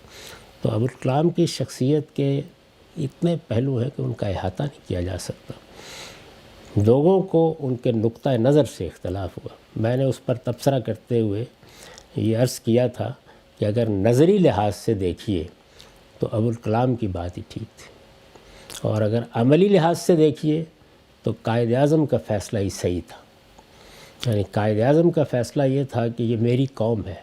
تو ابوالکلام کی شخصیت کے اتنے پہلو ہیں کہ ان کا احاطہ نہیں کیا جا سکتا۔ لوگوں کو ان کے نقطہ نظر سے اختلاف ہوا۔ میں نے اس پر تبصرہ کرتے ہوئے یہ عرض کیا تھا کہ اگر نظری لحاظ سے دیکھیے تو ابوالکلام کی بات ہی ٹھیک تھی، اور اگر عملی لحاظ سے دیکھیے تو قائد اعظم کا فیصلہ ہی صحیح تھا۔ یعنی قائد اعظم کا فیصلہ یہ تھا کہ یہ میری قوم ہے،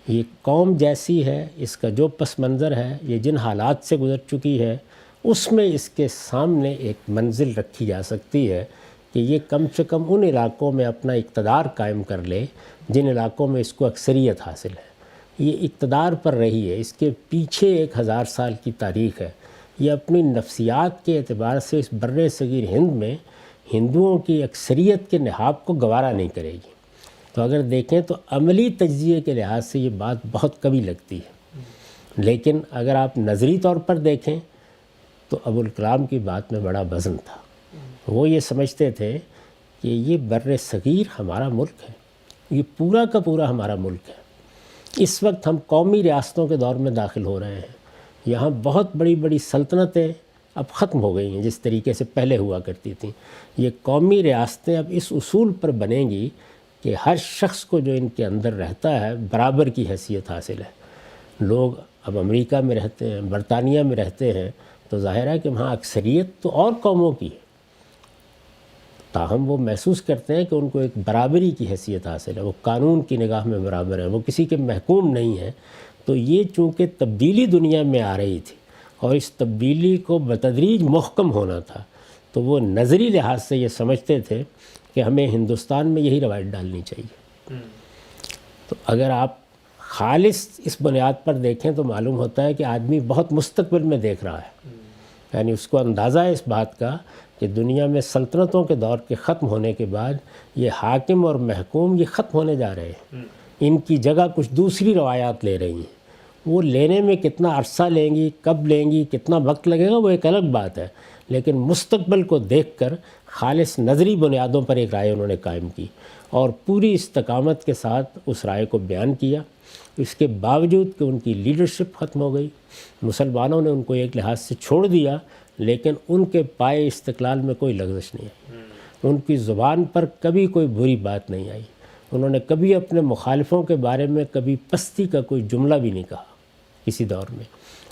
یہ قوم جیسی ہے، اس کا جو پس منظر ہے، یہ جن حالات سے گزر چکی ہے، اس میں اس کے سامنے ایک منزل رکھی جا سکتی ہے کہ یہ کم سے کم ان علاقوں میں اپنا اقتدار قائم کر لے جن علاقوں میں اس کو اکثریت حاصل ہے۔ یہ اقتدار پر رہی ہے، اس کے پیچھے 1000 سال کی تاریخ ہے۔ یہ اپنی نفسیات کے اعتبار سے اس بر صغیر ہند میں ہندوؤں کی اکثریت کے نہاد کو گوارا نہیں کرے گی۔ تو اگر دیکھیں تو عملی تجزیے کے لحاظ سے یہ بات بہت قوی لگتی ہے، لیکن اگر آپ نظری طور پر دیکھیں تو ابوالکلام کی بات میں بڑا وزن تھا۔ وہ یہ سمجھتے تھے کہ یہ بر صغیر ہمارا ملک ہے، یہ پورا کا پورا ہمارا ملک ہے۔ اس وقت ہم قومی ریاستوں کے دور میں داخل ہو رہے ہیں۔ یہاں بہت بڑی بڑی سلطنتیں اب ختم ہو گئی ہیں جس طریقے سے پہلے ہوا کرتی تھیں۔ یہ قومی ریاستیں اب اس اصول پر بنیں گی کہ ہر شخص کو جو ان کے اندر رہتا ہے برابر کی حیثیت حاصل ہے۔ لوگ اب امریکہ میں رہتے ہیں، برطانیہ میں رہتے ہیں، تو ظاہر ہے کہ وہاں اکثریت تو اور قوموں کی ہے، تاہم وہ محسوس کرتے ہیں کہ ان کو ایک برابری کی حیثیت حاصل ہے، وہ قانون کی نگاہ میں برابر ہیں، وہ کسی کے محکوم نہیں ہیں۔ تو یہ چونکہ تبدیلی دنیا میں آ رہی تھی اور اس تبدیلی کو بتدریج محکم ہونا تھا، تو وہ نظری لحاظ سے یہ سمجھتے تھے کہ ہمیں ہندوستان میں یہی روایت ڈالنی چاہیے۔ تو اگر آپ خالص اس بنیاد پر دیکھیں تو معلوم ہوتا ہے کہ آدمی بہت مستقبل میں دیکھ رہا ہے، یعنی اس کو اندازہ ہے اس بات کا کہ دنیا میں سلطنتوں کے دور کے ختم ہونے کے بعد یہ حاکم اور محکوم یہ ختم ہونے جا رہے ہیں، ان کی جگہ کچھ دوسری روایات لے رہی ہیں۔ وہ لینے میں کتنا عرصہ لیں گی، کب لیں گی، کتنا وقت لگے گا، وہ ایک الگ بات ہے، لیکن مستقبل کو دیکھ کر خالص نظری بنیادوں پر ایک رائے انہوں نے قائم کی اور پوری استقامت کے ساتھ اس رائے کو بیان کیا۔ اس کے باوجود کہ ان کی لیڈرشپ ختم ہو گئی، مسلمانوں نے ان کو ایک لحاظ سے چھوڑ دیا، لیکن ان کے پائے استقلال میں کوئی لغزش نہیں آئی، ان کی زبان پر کبھی کوئی بری بات نہیں آئی، انہوں نے کبھی اپنے مخالفوں کے بارے میں کبھی پستی کا کوئی جملہ بھی نہیں کہا، کسی دور میں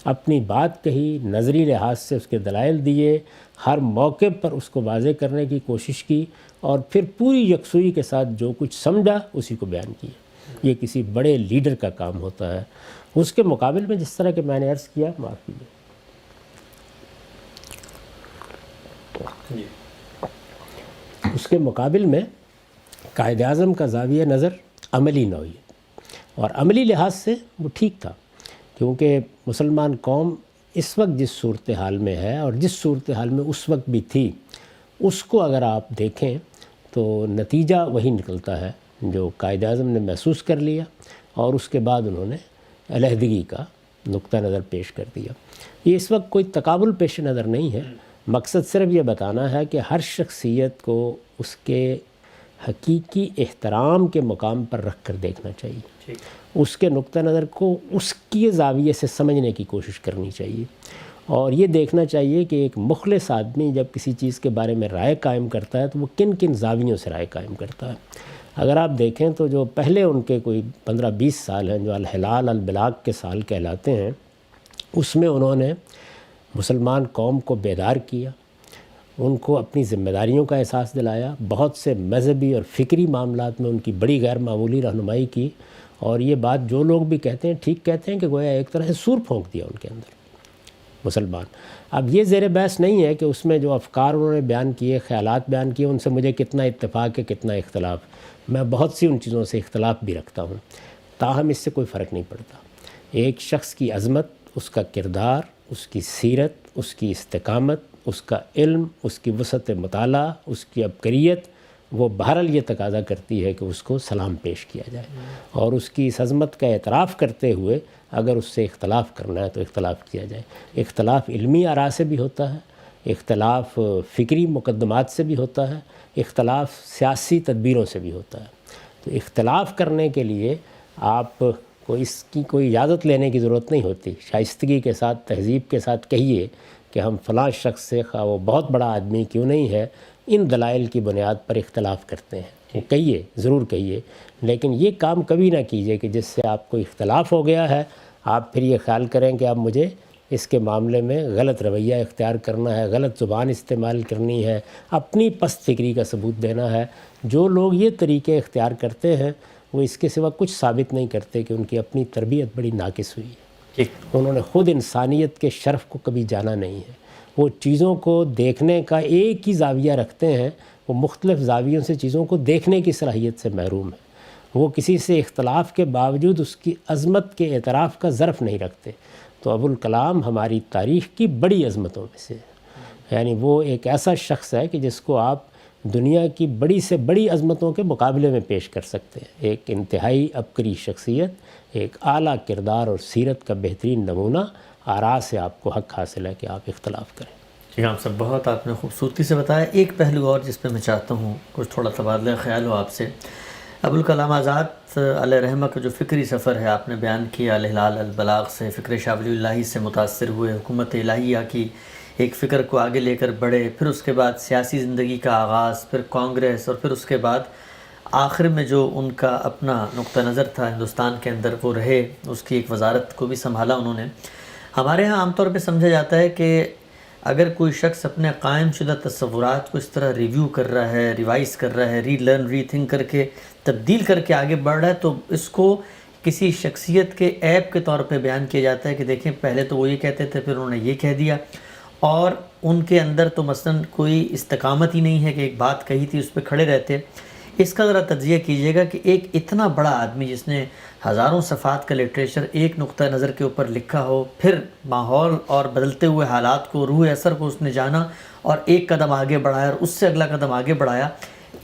اپنی بات کہی، نظری لحاظ سے اس کے دلائل دیے، ہر موقع پر اس کو واضح کرنے کی کوشش کی اور پھر پوری یکسوئی کے ساتھ جو کچھ سمجھا اسی کو بیان کیا۔ یہ کسی بڑے لیڈر کا کام ہوتا ہے۔ اس کے مقابل میں جس طرح کہ میں نے عرض کیا، معاف کیجیے، اس کے مقابل میں قائد اعظم کا زاویہ نظر عملی نوعیت اور عملی لحاظ سے وہ ٹھیک تھا، کیونکہ مسلمان قوم اس وقت جس صورتحال میں ہے اور جس صورتحال میں اس وقت بھی تھی، اس کو اگر آپ دیکھیں تو نتیجہ وہی نکلتا ہے جو قائد اعظم نے محسوس کر لیا اور اس کے بعد انہوں نے علیحدگی کا نقطہ نظر پیش کر دیا۔ یہ اس وقت کوئی تقابل پیش نظر نہیں ہے، مقصد صرف یہ بتانا ہے کہ ہر شخصیت کو اس کے حقیقی احترام کے مقام پر رکھ کر دیکھنا چاہیے، اس کے نقطہ نظر کو اس کی زاویے سے سمجھنے کی کوشش کرنی چاہیے اور یہ دیکھنا چاہیے کہ ایک مخلص آدمی جب کسی چیز کے بارے میں رائے قائم کرتا ہے تو وہ کن کن زاویوں سے رائے قائم کرتا ہے۔ اگر آپ دیکھیں تو جو پہلے ان کے کوئی 15-20 سال ہیں جو الہلال البلاغ کے سال کہلاتے ہیں، اس میں انہوں نے مسلمان قوم کو بیدار کیا، ان کو اپنی ذمہ داریوں کا احساس دلایا، بہت سے مذہبی اور فکری معاملات میں ان کی بڑی غیر معمولی رہنمائی کی، اور یہ بات جو لوگ بھی کہتے ہیں ٹھیک کہتے ہیں کہ گویا ایک طرح سے سور پھونک دیا ان کے اندر مسلمان۔ اب یہ زیر بحث نہیں ہے کہ اس میں جو افکار انہوں نے بیان کیے، خیالات بیان کیے، ان سے مجھے کتنا اتفاق ہے کتنا اختلاف، میں بہت سی ان چیزوں سے اختلاف بھی رکھتا ہوں، تاہم اس سے کوئی فرق نہیں پڑتا۔ ایک شخص کی عظمت، اس کا کردار، اس کی سیرت، اس کی استقامت، اس کا علم، اس کی وسعت مطالعہ، اس کی عبقریت، وہ بہرحال یہ تقاضا کرتی ہے کہ اس کو سلام پیش کیا جائے اور اس کی اس عظمت کا اعتراف کرتے ہوئے اگر اس سے اختلاف کرنا ہے تو اختلاف کیا جائے۔ اختلاف علمی آراء سے بھی ہوتا ہے، اختلاف فکری مقدمات سے بھی ہوتا ہے، اختلاف سیاسی تدبیروں سے بھی ہوتا ہے۔ تو اختلاف کرنے کے لیے آپ کو اس کی کوئی اجازت لینے کی ضرورت نہیں ہوتی، شائستگی کے ساتھ، تہذیب کے ساتھ کہیے کہ ہم فلاں شخص سے، خواہ وہ بہت بڑا آدمی کیوں نہیں ہے، ان دلائل کی بنیاد پر اختلاف کرتے ہیں، وہ کہیے، ضرور کہیے، لیکن یہ کام کبھی نہ کیجیے کہ جس سے آپ کو اختلاف ہو گیا ہے آپ پھر یہ خیال کریں کہ اب مجھے اس کے معاملے میں غلط رویہ اختیار کرنا ہے، غلط زبان استعمال کرنی ہے، اپنی پست فکری کا ثبوت دینا ہے۔ جو لوگ یہ طریقے اختیار کرتے ہیں وہ اس کے سوا کچھ ثابت نہیں کرتے کہ ان کی اپنی تربیت بڑی ناقص ہوئی ہے، انہوں نے خود انسانیت کے شرف کو کبھی جانا نہیں ہے۔ وہ چیزوں کو دیکھنے کا ایک ہی زاویہ رکھتے ہیں، وہ مختلف زاویوں سے چیزوں کو دیکھنے کی صلاحیت سے محروم ہے۔ وہ کسی سے اختلاف کے باوجود اس کی عظمت کے اعتراف کا ظرف نہیں رکھتے۔ تو ابوالکلام ہماری تاریخ کی بڑی عظمتوں میں سے ہے، یعنی وہ ایک ایسا شخص ہے کہ جس کو آپ دنیا کی بڑی سے بڑی عظمتوں کے مقابلے میں پیش کر سکتے ہیں۔ ایک انتہائی عبقری شخصیت، ایک اعلیٰ کردار اور سیرت کا بہترین نمونہ، آراء سے آپ کو حق حاصل ہے کہ آپ اختلاف کریں۔ جی ہاں صاحب، بہت آپ نے خوبصورتی سے بتایا۔ ایک پہلو اور جس پہ میں چاہتا ہوں کچھ تھوڑا تبادلہ خیال ہو آپ سے، ابوالکلام آزاد علیہ رحمہ کا جو فکری سفر ہے آپ نے بیان کیا، الہلال البلاغ سے فکر شاہ ولی اللہ سے متاثر ہوئے، حکومت الہیہ کی ایک فکر کو آگے لے کر بڑھے، پھر اس کے بعد سیاسی زندگی کا آغاز، پھر کانگریس، اور پھر اس کے بعد آخر میں جو ان کا اپنا نقطہ نظر تھا ہندوستان کے اندر وہ رہے، اس کی ایک وزارت کو بھی سنبھالا انہوں نے۔ ہمارے ہاں عام طور پہ سمجھا جاتا ہے کہ اگر کوئی شخص اپنے قائم شدہ تصورات کو اس طرح ریویو کر رہا ہے، ریوائز کر رہا ہے، ری لرن ری تھنک کر کے تبدیل کر کے آگے بڑھ رہا ہے، تو اس کو کسی شخصیت کے عیب کے طور پہ بیان کیا جاتا ہے کہ دیکھیں پہلے تو وہ یہ کہتے تھے، پھر انہوں نے یہ کہہ دیا، اور ان کے اندر تو مثلا کوئی استقامت ہی نہیں ہے کہ ایک بات کہی تھی اس پہ کھڑے رہتے۔ اس کا ذرا تجزیہ کیجیے گا کہ ایک اتنا بڑا آدمی جس نے ہزاروں صفحات کا لٹریچر ایک نقطہ نظر کے اوپر لکھا ہو، پھر ماحول اور بدلتے ہوئے حالات کو، روح اثر کو اس نے جانا اور ایک قدم آگے بڑھایا اور اس سے اگلا قدم آگے بڑھایا،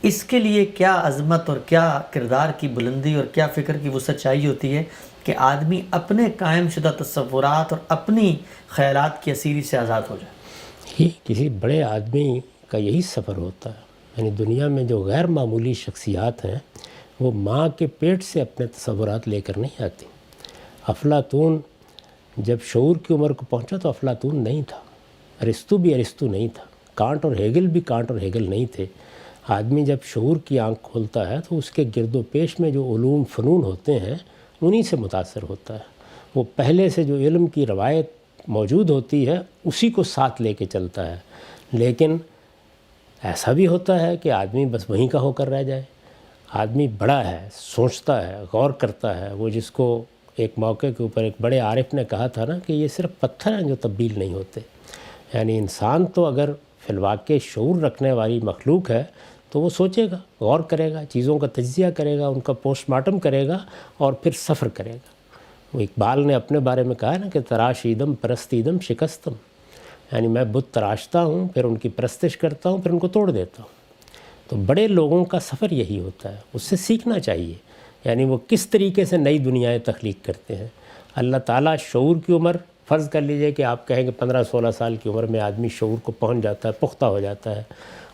اس کے لیے کیا عظمت اور کیا کردار کی بلندی اور کیا فکر کی وسعت چاہیے ہوتی ہے کہ آدمی اپنے قائم شدہ تصورات اور اپنی خیالات کی اسیری سے آزاد ہو جائے۔ یہ کسی بڑے آدمی کا یہی سفر ہوتا ہے، یعنی دنیا میں جو غیر معمولی شخصیات ہیں وہ ماں کے پیٹ سے اپنے تصورات لے کر نہیں آتی۔ افلاطون جب شعور کی عمر کو پہنچا تو افلاطون نہیں تھا، ارسطو بھی ارسطو نہیں تھا، کانٹ اور ہیگل بھی کانٹ اور ہیگل نہیں تھے۔ آدمی جب شعور کی آنکھ کھولتا ہے تو اس کے گرد و پیش میں جو علوم فنون ہوتے ہیں انہی سے متاثر ہوتا ہے۔ وہ پہلے سے جو علم کی روایت موجود ہوتی ہے اسی کو ساتھ لے کے چلتا ہے، لیکن ایسا بھی ہوتا ہے کہ آدمی بس وہیں کا ہو کر رہ جائے۔ آدمی بڑا ہے، سوچتا ہے، غور کرتا ہے۔ وہ جس کو ایک موقع کے اوپر ایک بڑے عارف نے کہا تھا نا کہ یہ صرف پتھر ہیں جو تبدیل نہیں ہوتے، یعنی انسان تو اگر فی الواقع شعور رکھنے والی مخلوق ہے تو وہ سوچے گا، غور کرے گا، چیزوں کا تجزیہ کرے گا، ان کا پوسٹ مارٹم کرے گا اور پھر سفر کرے گا۔ وہ اقبال نے اپنے بارے میں کہا نا کہ تراشیدم پرستیدم شکستم، یعنی میں بت تراشتا ہوں، پھر ان کی پرستش کرتا ہوں، پھر ان کو توڑ دیتا ہوں۔ تو بڑے لوگوں کا سفر یہی ہوتا ہے، اس سے سیکھنا چاہیے، یعنی وہ کس طریقے سے نئی دنیایں تخلیق کرتے ہیں۔ اللہ تعالیٰ شعور کی عمر، فرض کر لیجئے کہ آپ کہیں کہ 15-16 سال کی عمر میں آدمی شعور کو پہنچ جاتا ہے، پختہ ہو جاتا ہے،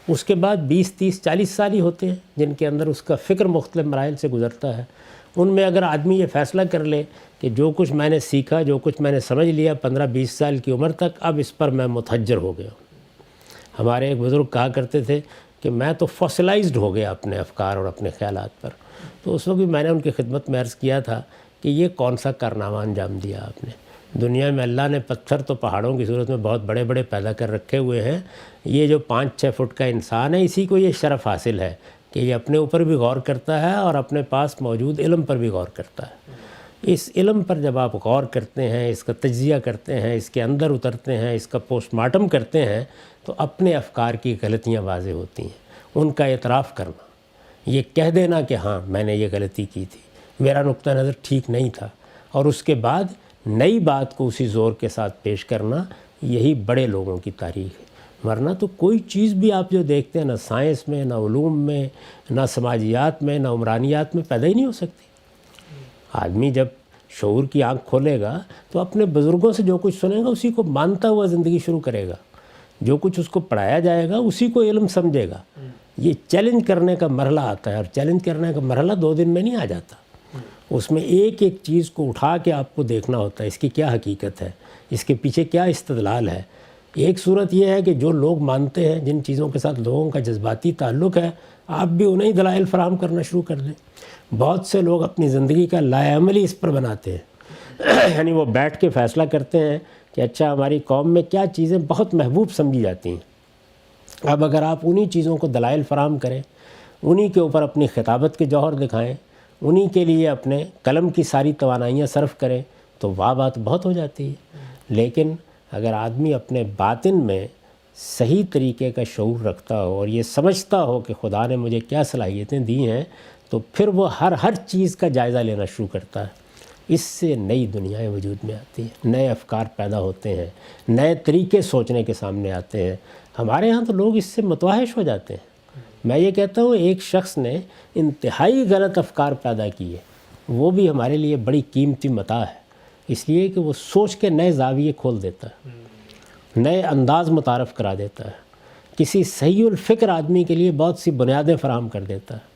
اس کے بعد 20-30-40 سال ہی ہوتے ہیں جن کے اندر اس کا فکر مختلف مراحل سے گزرتا ہے۔ ان میں اگر آدمی یہ فیصلہ کر لے کہ جو کچھ میں نے سیکھا، جو کچھ میں نے سمجھ لیا 15-20 سال کی عمر تک، اب اس پر میں متحجر ہو گیا ہوں۔ ہمارے ایک بزرگ کہا کرتے تھے کہ میں تو فوسلائزڈ ہو گیا اپنے افکار اور اپنے خیالات پر۔ تو اس وقت بھی میں نے ان کی خدمت میں عرض کیا تھا کہ یہ کون سا کارنامہ انجام دیا آپ نے؟ دنیا میں اللہ نے پتھر تو پہاڑوں کی صورت میں بہت بڑے بڑے پیدا کر رکھے ہوئے ہیں، یہ جو 5-6 فٹ کا انسان ہے اسی کو یہ شرف حاصل ہے کہ یہ اپنے اوپر بھی غور کرتا ہے اور اپنے پاس موجود علم پر بھی غور کرتا ہے۔ اس علم پر جب آپ غور کرتے ہیں، اس کا تجزیہ کرتے ہیں، اس کے اندر اترتے ہیں، اس کا پوسٹ مارٹم کرتے ہیں تو اپنے افکار کی غلطیاں واضح ہوتی ہیں۔ ان کا اعتراف کرنا، یہ کہہ دینا کہ ہاں میں نے یہ غلطی کی تھی، میرا نقطہ نظر ٹھیک نہیں تھا، اور اس کے بعد نئی بات کو اسی زور کے ساتھ پیش کرنا، یہی بڑے لوگوں کی تاریخ ہے۔ ورنہ تو کوئی چیز بھی آپ جو دیکھتے ہیں، نہ سائنس میں، نہ علوم میں، نہ سماجیات میں، نہ عمرانیات میں پیدا ہی نہیں ہو سکتی۔ آدمی جب شعور کی آنکھ کھولے گا تو اپنے بزرگوں سے جو کچھ سنے گا اسی کو مانتا ہوا زندگی شروع کرے گا، جو کچھ اس کو پڑھایا جائے گا اسی کو علم سمجھے گا۔ یہ چیلنج کرنے کا مرحلہ آتا ہے، اور چیلنج کرنے کا مرحلہ 2 دن میں نہیں آ جاتا، اس میں ایک ایک چیز کو اٹھا کے آپ کو دیکھنا ہوتا ہے، اس کی کیا حقیقت ہے، اس کے پیچھے کیا استدلال ہے۔ ایک صورت یہ ہے کہ جو لوگ مانتے ہیں، جن چیزوں کے ساتھ لوگوں کا جذباتی تعلق ہے، آپ بھی انہیں دلائل فراہم کرنا شروع کر دیں۔ بہت سے لوگ اپنی زندگی کا لائعملی اس پر بناتے ہیں، یعنی وہ بیٹھ کے فیصلہ کرتے ہیں کہ اچھا ہماری قوم میں کیا چیزیں بہت محبوب سمجھی جاتی ہیں، اب اگر آپ انہی چیزوں کو دلائل فراہم کریں، انہی کے اوپر اپنی خطابت کے جوہر دکھائیں، انہی کے لیے اپنے قلم کی ساری توانائیاں صرف کریں تو واہ بات بہت ہو جاتی ہے۔ لیکن اگر آدمی اپنے باطن میں صحیح طریقے کا شعور رکھتا ہو اور یہ سمجھتا ہو کہ خدا نے مجھے کیا صلاحیتیں دی ہیں، تو پھر وہ ہر چیز کا جائزہ لینا شروع کرتا ہے۔ اس سے نئی دنیایں وجود میں آتی ہیں، نئے افکار پیدا ہوتے ہیں، نئے طریقے سوچنے کے سامنے آتے ہیں۔ ہمارے ہاں تو لوگ اس سے متوحش ہو جاتے ہیں۔ میں یہ کہتا ہوں ایک شخص نے انتہائی غلط افکار پیدا کیے، وہ بھی ہمارے لیے بڑی قیمتی متاع ہے، اس لیے کہ وہ سوچ کے نئے زاویے کھول دیتا ہے، نئے انداز متعارف کرا دیتا ہے، کسی صحیح الفکر آدمی کے لیے بہت سی بنیادیں فراہم کر دیتا ہے۔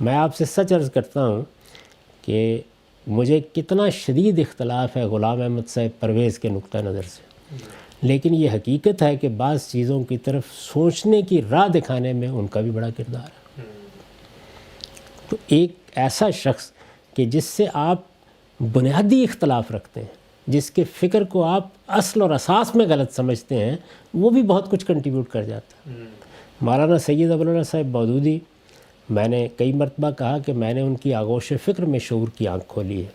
میں آپ سے سچ عرض کرتا ہوں کہ مجھے کتنا شدید اختلاف ہے غلام احمد صاحب پرویز کے نقطہ نظر سے، لیکن یہ حقیقت ہے کہ بعض چیزوں کی طرف سوچنے کی راہ دکھانے میں ان کا بھی بڑا کردار ہے۔ تو ایک ایسا شخص کہ جس سے آپ بنیادی اختلاف رکھتے ہیں، جس کے فکر کو آپ اصل اور اساس میں غلط سمجھتے ہیں، وہ بھی بہت کچھ کنٹریبیوٹ کر جاتا ہے۔ مولانا سید ابوالعلا صاحب مودودی، میں نے کئی مرتبہ کہا کہ میں نے ان کی آغوش فکر میں شعور کی آنکھ کھولی ہے،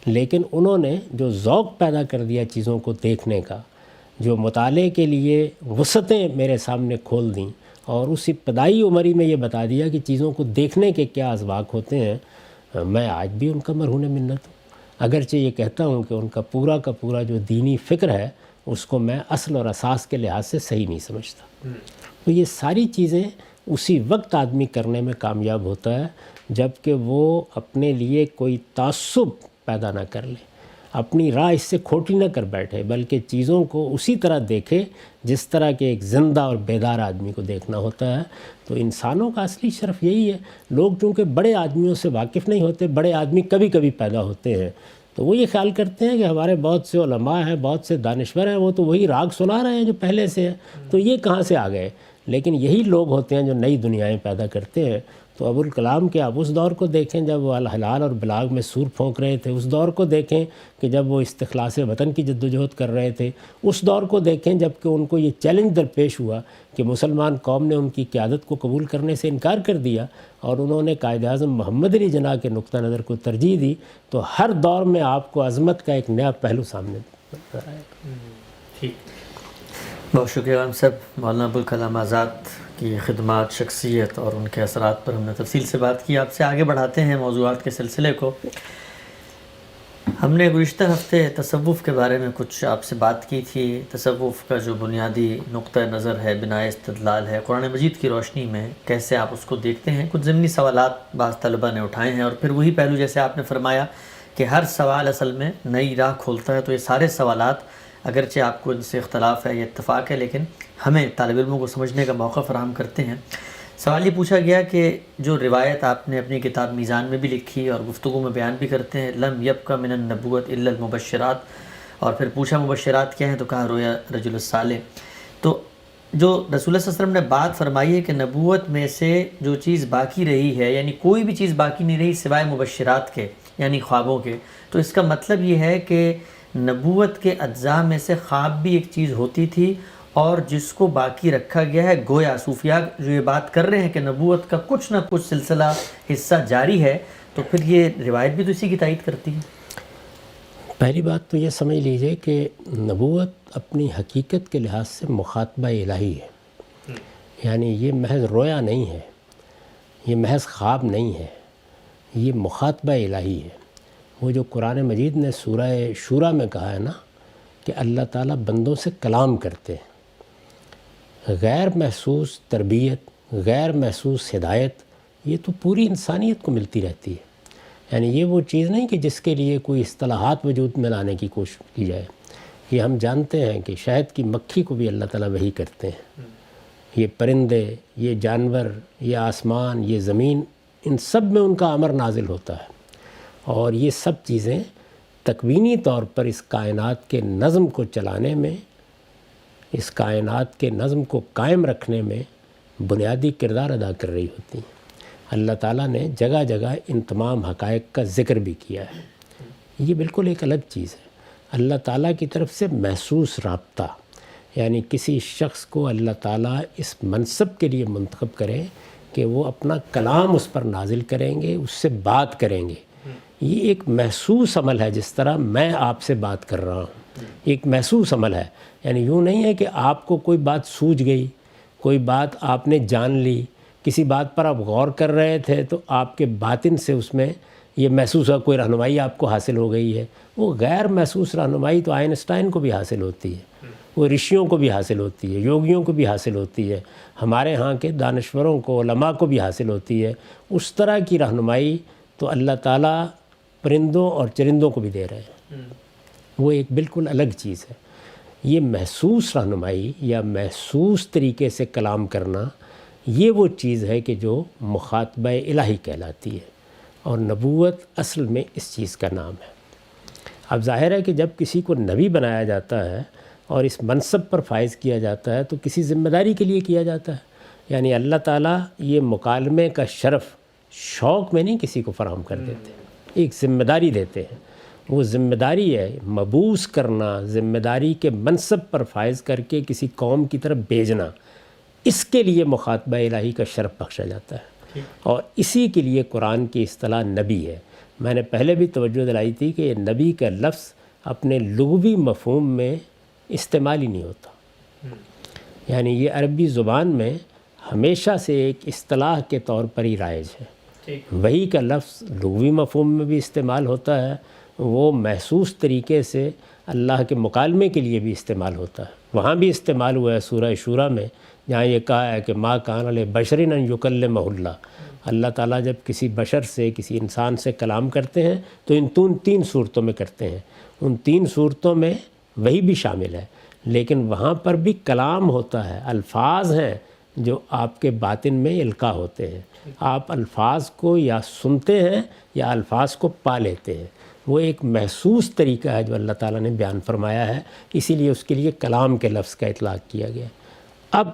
لیکن انہوں نے جو ذوق پیدا کر دیا چیزوں کو دیکھنے کا، جو مطالعے کے لیے وسعتیں میرے سامنے کھول دیں، اور اس ابتدائی عمر ہی میں یہ بتا دیا کہ چیزوں کو دیکھنے کے کیا اسباق ہوتے ہیں، میں آج بھی ان کا مرہون منت ہوں، اگرچہ یہ کہتا ہوں کہ ان کا پورا جو دینی فکر ہے اس کو میں اصل اور اساس کے لحاظ سے صحیح نہیں سمجھتا۔ تو یہ ساری چیزیں اسی وقت آدمی کرنے میں کامیاب ہوتا ہے جب کہ وہ اپنے لیے کوئی تعصب پیدا نہ کر لے، اپنی راہ اس سے کھوٹی نہ کر بیٹھے، بلکہ چیزوں کو اسی طرح دیکھے جس طرح کہ ایک زندہ اور بیدار آدمی کو دیکھنا ہوتا ہے۔ تو انسانوں کا اصلی شرف یہی ہے۔ لوگ چونکہ بڑے آدمیوں سے واقف نہیں ہوتے، بڑے آدمی کبھی کبھی پیدا ہوتے ہیں، تو وہ یہ خیال کرتے ہیں کہ ہمارے بہت سے علماء ہیں، بہت سے دانشور ہیں، وہ تو وہی راگ سنا رہے ہیں جو پہلے سے ہے، تو یہ کہاں سے آ گئے؟ لیکن یہی لوگ ہوتے ہیں جو نئی دنیایں پیدا کرتے ہیں۔ تو ابوالکلام کے آپ اس دور کو دیکھیں جب وہ الحلال اور بلاغ میں سور پھونک رہے تھے، اس دور کو دیکھیں کہ جب وہ استخلاص وطن کی جدوجہد کر رہے تھے، اس دور کو دیکھیں جب کہ ان کو یہ چیلنج درپیش ہوا کہ مسلمان قوم نے ان کی قیادت کو قبول کرنے سے انکار کر دیا اور انہوں نے قائد اعظم محمد علی جناح کے نقطہ نظر کو ترجیح دی، تو ہر دور میں آپ کو عظمت کا ایک نیا پہلو سامنے نظر آئے گا۔ ٹھیک، بہت شکریہ امام صاحب۔ مولانا ابوالکلام آزاد کی خدمات، شخصیت اور ان کے اثرات پر ہم نے تفصیل سے بات کی۔ آپ سے آگے بڑھاتے ہیں موضوعات کے سلسلے کو۔ ہم نے گزشتہ ہفتے تصوف کے بارے میں کچھ آپ سے بات کی تھی۔ تصوف کا جو بنیادی نقطہ نظر ہے، بناء استدلال ہے، قرآن مجید کی روشنی میں کیسے آپ اس کو دیکھتے ہیں؟ کچھ ضمنی سوالات بعض طلبہ نے اٹھائے ہیں، اور پھر وہی پہلو جیسے آپ نے فرمایا کہ ہر سوال اصل میں نئی راہ کھولتا ہے۔ تو یہ سارے سوالات اگرچہ آپ کو ان سے اختلاف ہے یا اتفاق ہے، لیکن ہمیں طالب علموں کو سمجھنے کا موقع فراہم کرتے ہیں۔ سوال یہ پوچھا گیا کہ جو روایت آپ نے اپنی کتاب میزان میں بھی لکھی اور گفتگو میں بیان بھی کرتے ہیں، لم یبق من النبوت الا المبشرات، اور پھر پوچھا مبشرات کیا ہیں تو کہا رویا رجل الصالح۔ تو جو رسول اللہ صلی اللہ علیہ وسلم نے بات فرمائی ہے کہ نبوت میں سے جو چیز باقی رہی ہے، یعنی کوئی بھی چیز باقی نہیں رہی سوائے مبشرات کے، یعنی خوابوں کے، تو اس کا مطلب یہ ہے کہ نبوت کے اجزاء میں سے خواب بھی ایک چیز ہوتی تھی، اور جس کو باقی رکھا گیا ہے۔ گویا صوفیاء جو یہ بات کر رہے ہیں کہ نبوت کا کچھ نہ کچھ سلسلہ حصہ جاری ہے، تو پھر یہ روایت بھی تو اسی کی تائید کرتی ہے۔ پہلی بات تو یہ سمجھ لیجئے کہ نبوت اپنی حقیقت کے لحاظ سے مخاطبہ الہی ہے، یعنی یہ محض رویا نہیں ہے، یہ محض خواب نہیں ہے، یہ مخاطبہ الہی ہے۔ وہ جو قرآن مجید نے سورہ شورى میں کہا ہے نا کہ اللہ تعالیٰ بندوں سے کلام کرتے ہیں، غیر محسوس تربیت، غیر محسوس ہدایت یہ تو پوری انسانیت کو ملتی رہتی ہے۔ یعنی یہ وہ چیز نہیں کہ جس کے لیے کوئی اصطلاحات وجود میں لانے کی کوشش کی جائے۔ یہ ہم جانتے ہیں کہ شہد کی مکھی کو بھی اللہ تعالیٰ وحی کرتے ہیں، یہ پرندے، یہ جانور، یہ آسمان، یہ زمین، ان سب میں ان کا امر نازل ہوتا ہے، اور یہ سب چیزیں تکوینی طور پر اس کائنات کے نظم کو چلانے میں، اس کائنات کے نظم کو قائم رکھنے میں بنیادی کردار ادا کر رہی ہوتی ہیں۔ اللہ تعالیٰ نے جگہ جگہ ان تمام حقائق کا ذکر بھی کیا ہے۔ یہ بالکل ایک الگ چیز ہے۔ اللہ تعالیٰ کی طرف سے محسوس رابطہ، یعنی کسی شخص کو اللہ تعالیٰ اس منصب کے لیے منتخب کرے کہ وہ اپنا کلام اس پر نازل کریں گے، اس سے بات کریں گے۔ یہ ایک محسوس عمل ہے، جس طرح میں آپ سے بات کر رہا ہوں، ایک محسوس عمل ہے۔ یعنی یوں نہیں ہے کہ آپ کو کوئی بات سوجھ گئی، کوئی بات آپ نے جان لی، کسی بات پر آپ غور کر رہے تھے تو آپ کے باطن سے اس میں یہ محسوس ہوا، کوئی رہنمائی آپ کو حاصل ہو گئی ہے۔ وہ غیر محسوس رہنمائی تو آئنسٹائن کو بھی حاصل ہوتی ہے، وہ رشیوں کو بھی حاصل ہوتی ہے، یوگیوں کو بھی حاصل ہوتی ہے، ہمارے ہاں کے دانشوروں کو، علماء کو بھی حاصل ہوتی ہے۔ اس طرح کی رہنمائی تو اللہ تعالیٰ پرندوں اور چرندوں کو بھی دے رہے ہیں، وہ ایک بالکل الگ چیز ہے۔ یہ محسوس رہنمائی یا محسوس طریقے سے کلام کرنا، یہ وہ چیز ہے کہ جو مخاطبہ الہی کہلاتی ہے، اور نبوت اصل میں اس چیز کا نام ہے۔ اب ظاہر ہے کہ جب کسی کو نبی بنایا جاتا ہے اور اس منصب پر فائز کیا جاتا ہے تو کسی ذمہ داری کے لیے کیا جاتا ہے۔ یعنی اللہ تعالیٰ یہ مکالمے کا شرف شوق میں نہیں کسی کو فراہم کر دیتے، ایک ذمہ داری دیتے ہیں۔ وہ ذمہ داری ہے مبعوث کرنا، ذمہ داری کے منصب پر فائز کر کے کسی قوم کی طرف بھیجنا، اس کے لیے مخاطبہ الہی کا شرف بخشا جاتا ہے، اور اسی کے لیے قرآن کی اصطلاح نبی ہے۔ میں نے پہلے بھی توجہ دلائی تھی کہ یہ نبی کا لفظ اپنے لغوی مفہوم میں استعمال ہی نہیں ہوتا، یعنی یہ عربی زبان میں ہمیشہ سے ایک اصطلاح کے طور پر ہی رائج ہے۔ ٹھیک، وحی کا لفظ لغوی مفہوم میں بھی استعمال ہوتا ہے، وہ محسوس طریقے سے اللہ کے مکالمے کے لیے بھی استعمال ہوتا ہے۔ وہاں بھی استعمال ہوا ہے سورہ شورى میں، جہاں یہ کہا ہے کہ ما کان لبشر ان یکلمہ اللہ تعالیٰ جب کسی بشر سے، کسی انسان سے کلام کرتے ہیں تو ان تین صورتوں میں کرتے ہیں۔ ان 3 صورتوں میں وہی بھی شامل ہے، لیکن وہاں پر بھی کلام ہوتا ہے، الفاظ ہیں جو آپ کے باطن میں القاء ہوتے ہیں۔ آپ الفاظ کو یا سنتے ہیں یا الفاظ کو پا لیتے ہیں۔ وہ ایک محسوس طریقہ ہے جو اللہ تعالیٰ نے بیان فرمایا ہے، اسی لیے اس کے لیے کلام کے لفظ کا اطلاق کیا گیا۔ اب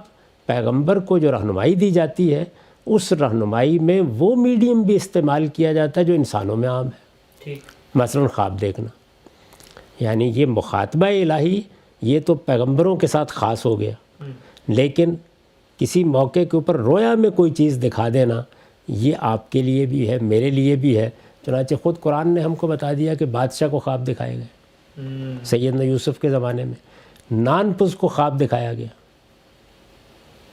پیغمبر کو جو رہنمائی دی جاتی ہے، اس رہنمائی میں وہ میڈیم بھی استعمال کیا جاتا ہے جو انسانوں میں عام ہے۔ ٹھیک، مثلا خواب دیکھنا، یعنی یہ مخاطبہ الہی یہ تو پیغمبروں کے ساتھ خاص ہو گیا، لیکن کسی موقع کے اوپر رویا میں کوئی چیز دکھا دینا یہ آپ کے لیے بھی ہے، میرے لیے بھی ہے۔ چنانچہ خود قرآن نے ہم کو بتا دیا کہ بادشاہ کو خواب دکھائے گئے، سیدنا یوسف کے زمانے میں نان پس کو خواب دکھایا گیا،